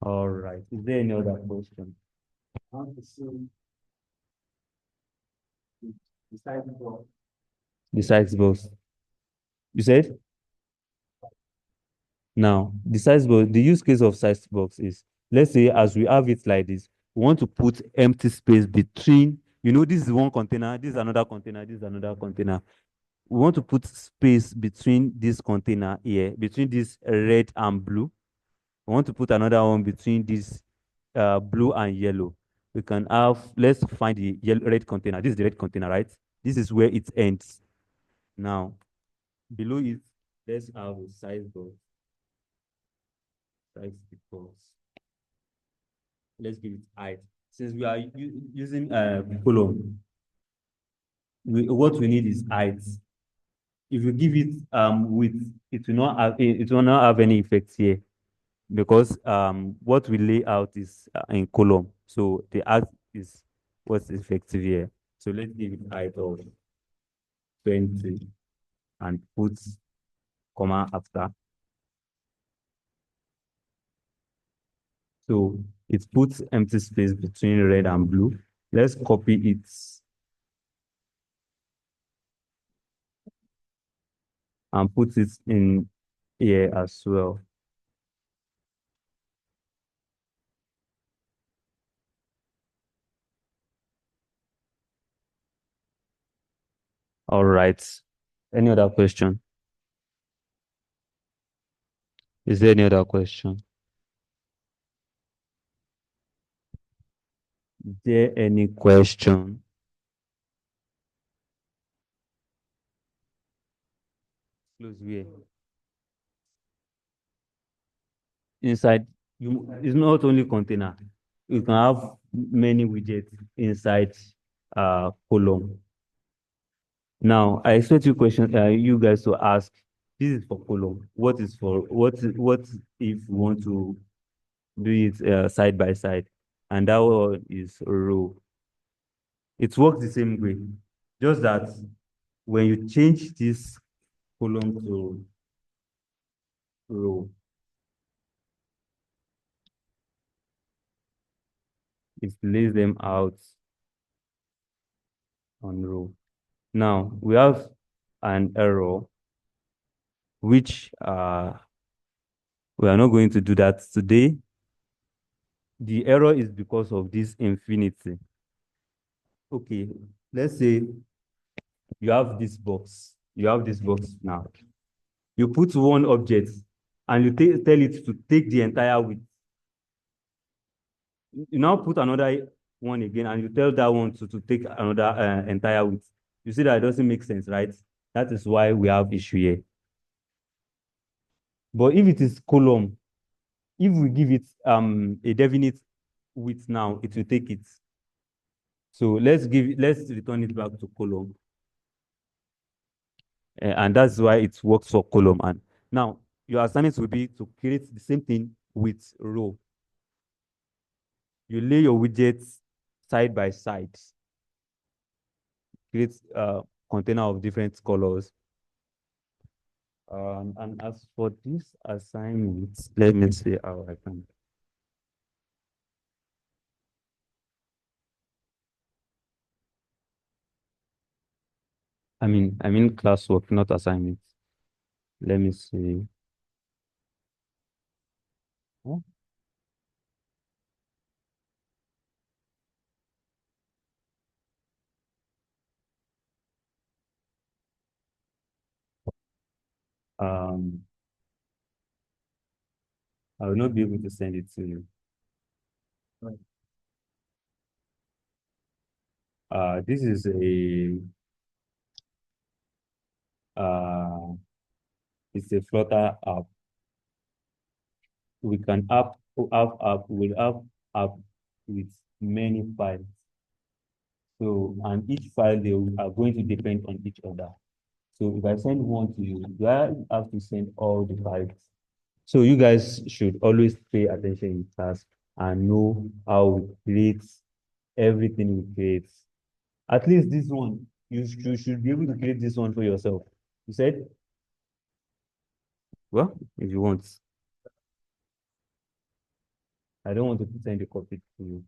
All right. Is there any other question? Besides both. You said? Now, the size box, the use case of size box is, let's say, as we have it like this, we want to put empty space between, this is one container, this is another container, this is another container. We want to put space between this container here, between this red and blue. We want to put another one between this blue and yellow. We can have, let's find the yellow, red container. This is the red container, right? This is where it ends. Now, below it, let's have a size box, size equals. Let's give it height. Since we are using column, what we need is height. If you give it width, it will not have any effects here because what we lay out is in column. So the height is what's effective here. So let's give it height of 20 and put comma after. So it puts empty space between red and blue. Let's copy it and put it in here as well. All right. Any other question? Is there any other question? Is there any question? Close where? Inside, it's not only container. You can have many widgets inside column. Now, I expect you guys to ask, this is for column. What if we want to do it side by side? And that one is row. It works the same way. Just that when you change this column to row, it lays them out on row. Now we have an error which We are not going to do that today. The error is because of this infinity. Okay, let's say you have this box. You have this box now. You put one object and you tell it to take the entire width. You now put another one again and you tell that one to take another entire width. You see that it doesn't make sense, right? That is why we have issue here. But if it is column, if we give it a definite width now, it will take it. So let's return it back to column. And that's why it works for column. And now your assignment will be to create the same thing with row. You lay your widgets side by side. Create a container of different colors. And as for this assignment, let me see how I can. I mean classwork, not assignments. Let me see. Oh, Um, I will not be able to send it to you. This is uh, it's a Flutter app. We can we'll have app with many files. So, and each file they are going to depend on each other. So if I send one to you, do I have to send all the files? So you guys should always pay attention in class and know how we create everything we create. At least this one, you should be able to create this one for yourself. You said, well, if you want, I don't want to send a copy to you.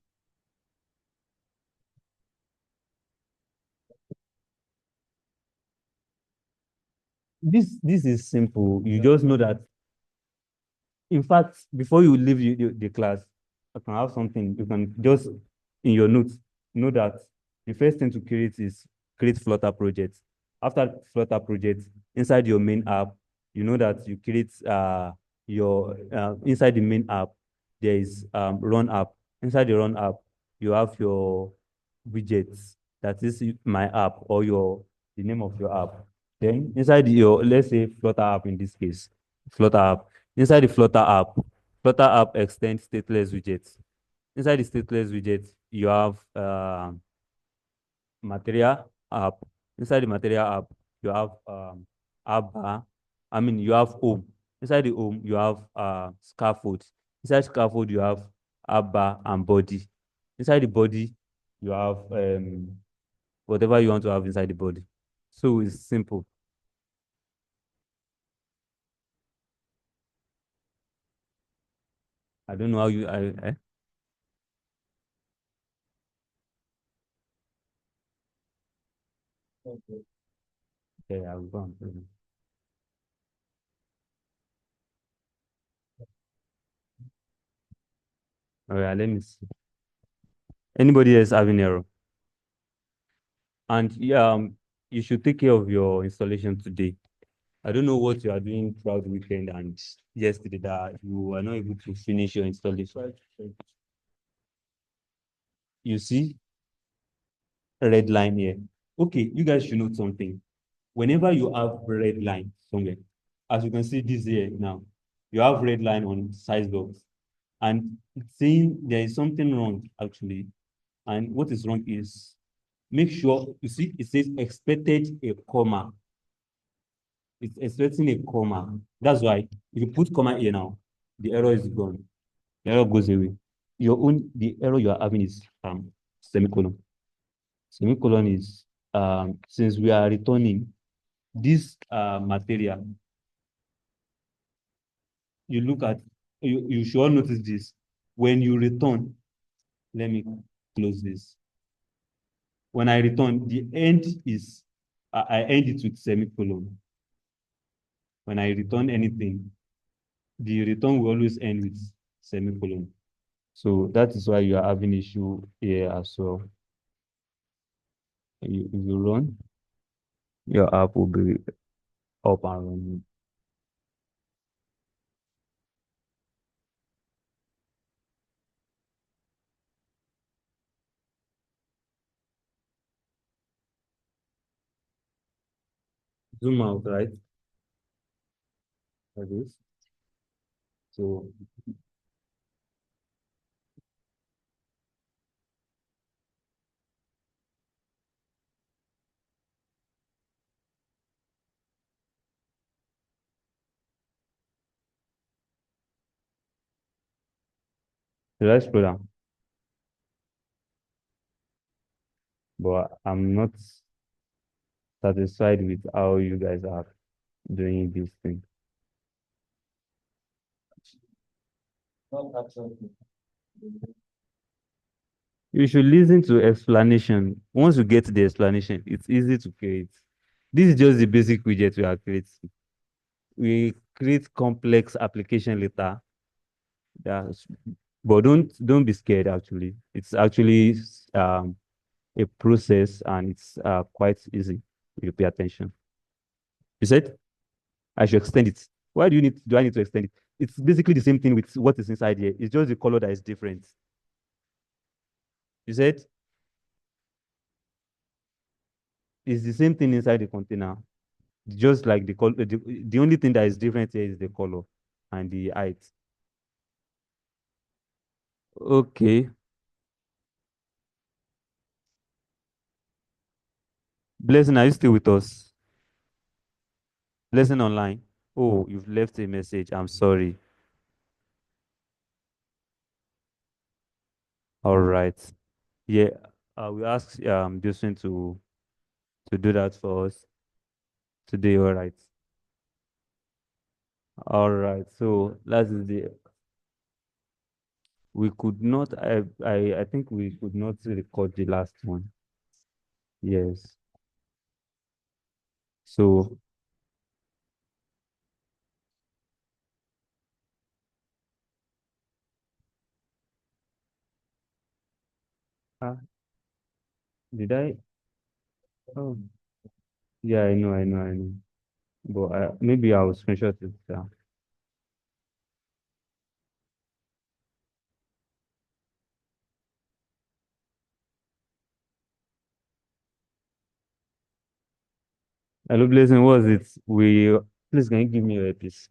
This is simple. You just know that. In fact, before you leave the class, I can have something. You can just in your notes know that the first thing to create is create Flutter project. After Flutter project, inside your main app, you know that you create your inside the main app, there is run app. Inside the run app, you have your widgets. That is my app or the name of your app. Then inside your, let's say Flutter app in this case, Flutter app. Inside the Flutter app extends stateless widgets. Inside the stateless widget, you have material app. Inside the material app, you have app bar. You have home. Inside the home, you have scaffold. Inside scaffold, you have app bar and body. Inside the body, you have whatever you want to have inside the body. So it's simple. I don't know how you okay, I'll go on. All right, let me see. Anybody else having error? And yeah, you should take care of your installation today. I don't know what you are doing throughout the weekend and yesterday that you were not able to finish your installation. You see red line here. Okay, you guys should know something. Whenever you have red line somewhere, as you can see this here now, you have red line on size box, and it's saying there is something wrong actually. And what is wrong is make sure you see it says expected a comma. It's expecting a comma. That's why if you put comma here now, the error is gone. The error goes away. The error you are having is semicolon. Semicolon is since we are returning this material, you look at you should all notice this. When you return, let me close this. When I return, the end is I end it with semicolon. When I return anything, the return will always end with semicolon. So that is why you are having issue here as well. If you run, your app will be up and running. Zoom out, right? Like this. So let's scroll down. But I'm not satisfied with how you guys are doing this thing. You should listen to explanation. Once you get the explanation, it's easy to create. This is just the basic widget we are creating. We create complex application later. That's, but don't be scared actually. It's actually a process and it's quite easy if you pay attention. You said I should extend it. Why do I need to extend it? It's basically the same thing with what is inside here. It's just the color that is different. You said it's the same thing inside the container. Just like the color, the only thing that is different here is the color and the height. Okay. Blessing, are you still with us? Blessing online. Oh, you've left a message. I'm sorry. All right. Yeah, we ask Justin to do that for us today. All right. All right. So that is the we could not. I think we could not record the last one. Yes. So uh, did I? Oh, yeah. I know. I know. I know. But maybe I'll screenshot it. Hello, Blessing. What was it? Please can you give me a piece?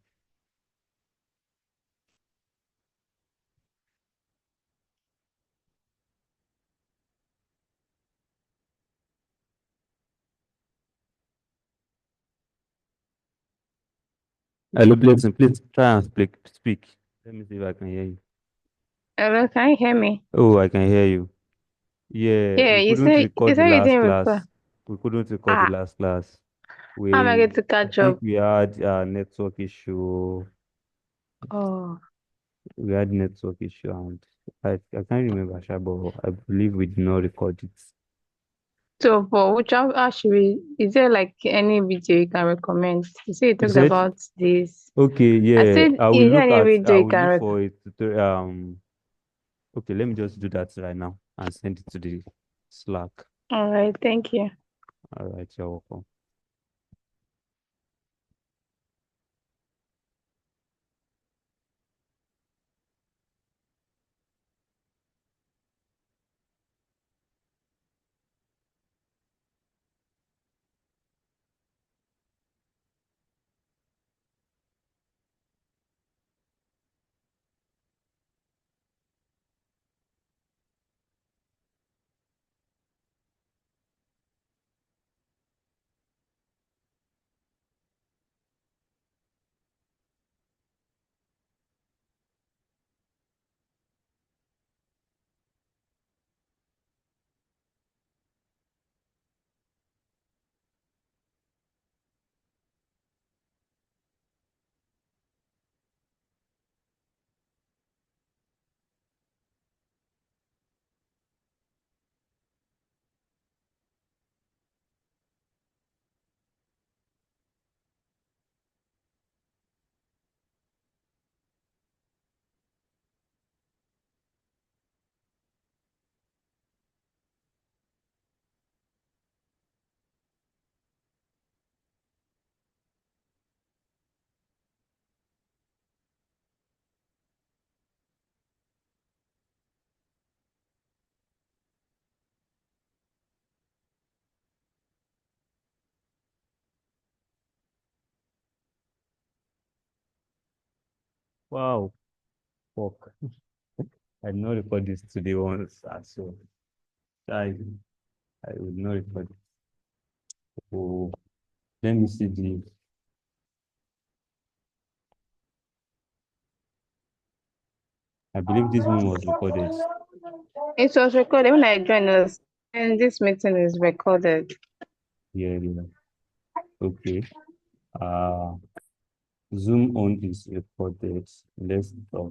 Hello, Blessing. Please try and speak. Speak. Let me see if I can hear you. Hello, can you hear me? Oh, I can hear you. Yeah, Yeah, we couldn't you record the said you last didn't reply. class. We couldn't record the Ah, last class. how am I We, going to I catch think up? we had a network issue. Oh, We had network issue, and I can't remember, sha, but I believe we did not record it. so for which one actually is there like any video you can recommend? You say you You talked said, about this. okay, I yeah, said, is there any I video you will can look rec? for it. Okay, let me just do that right now and send it to the Slack. All right, thank you. All right, you're welcome. Wow. Fuck. I did not record this today once. So I I would not record it. Oh, let me see the. I believe this one was recorded. It was recorded when I joined us, and this meeting is recorded. Yeah, yeah. Okay. Uh, Zoom on is recorded. Let's talk.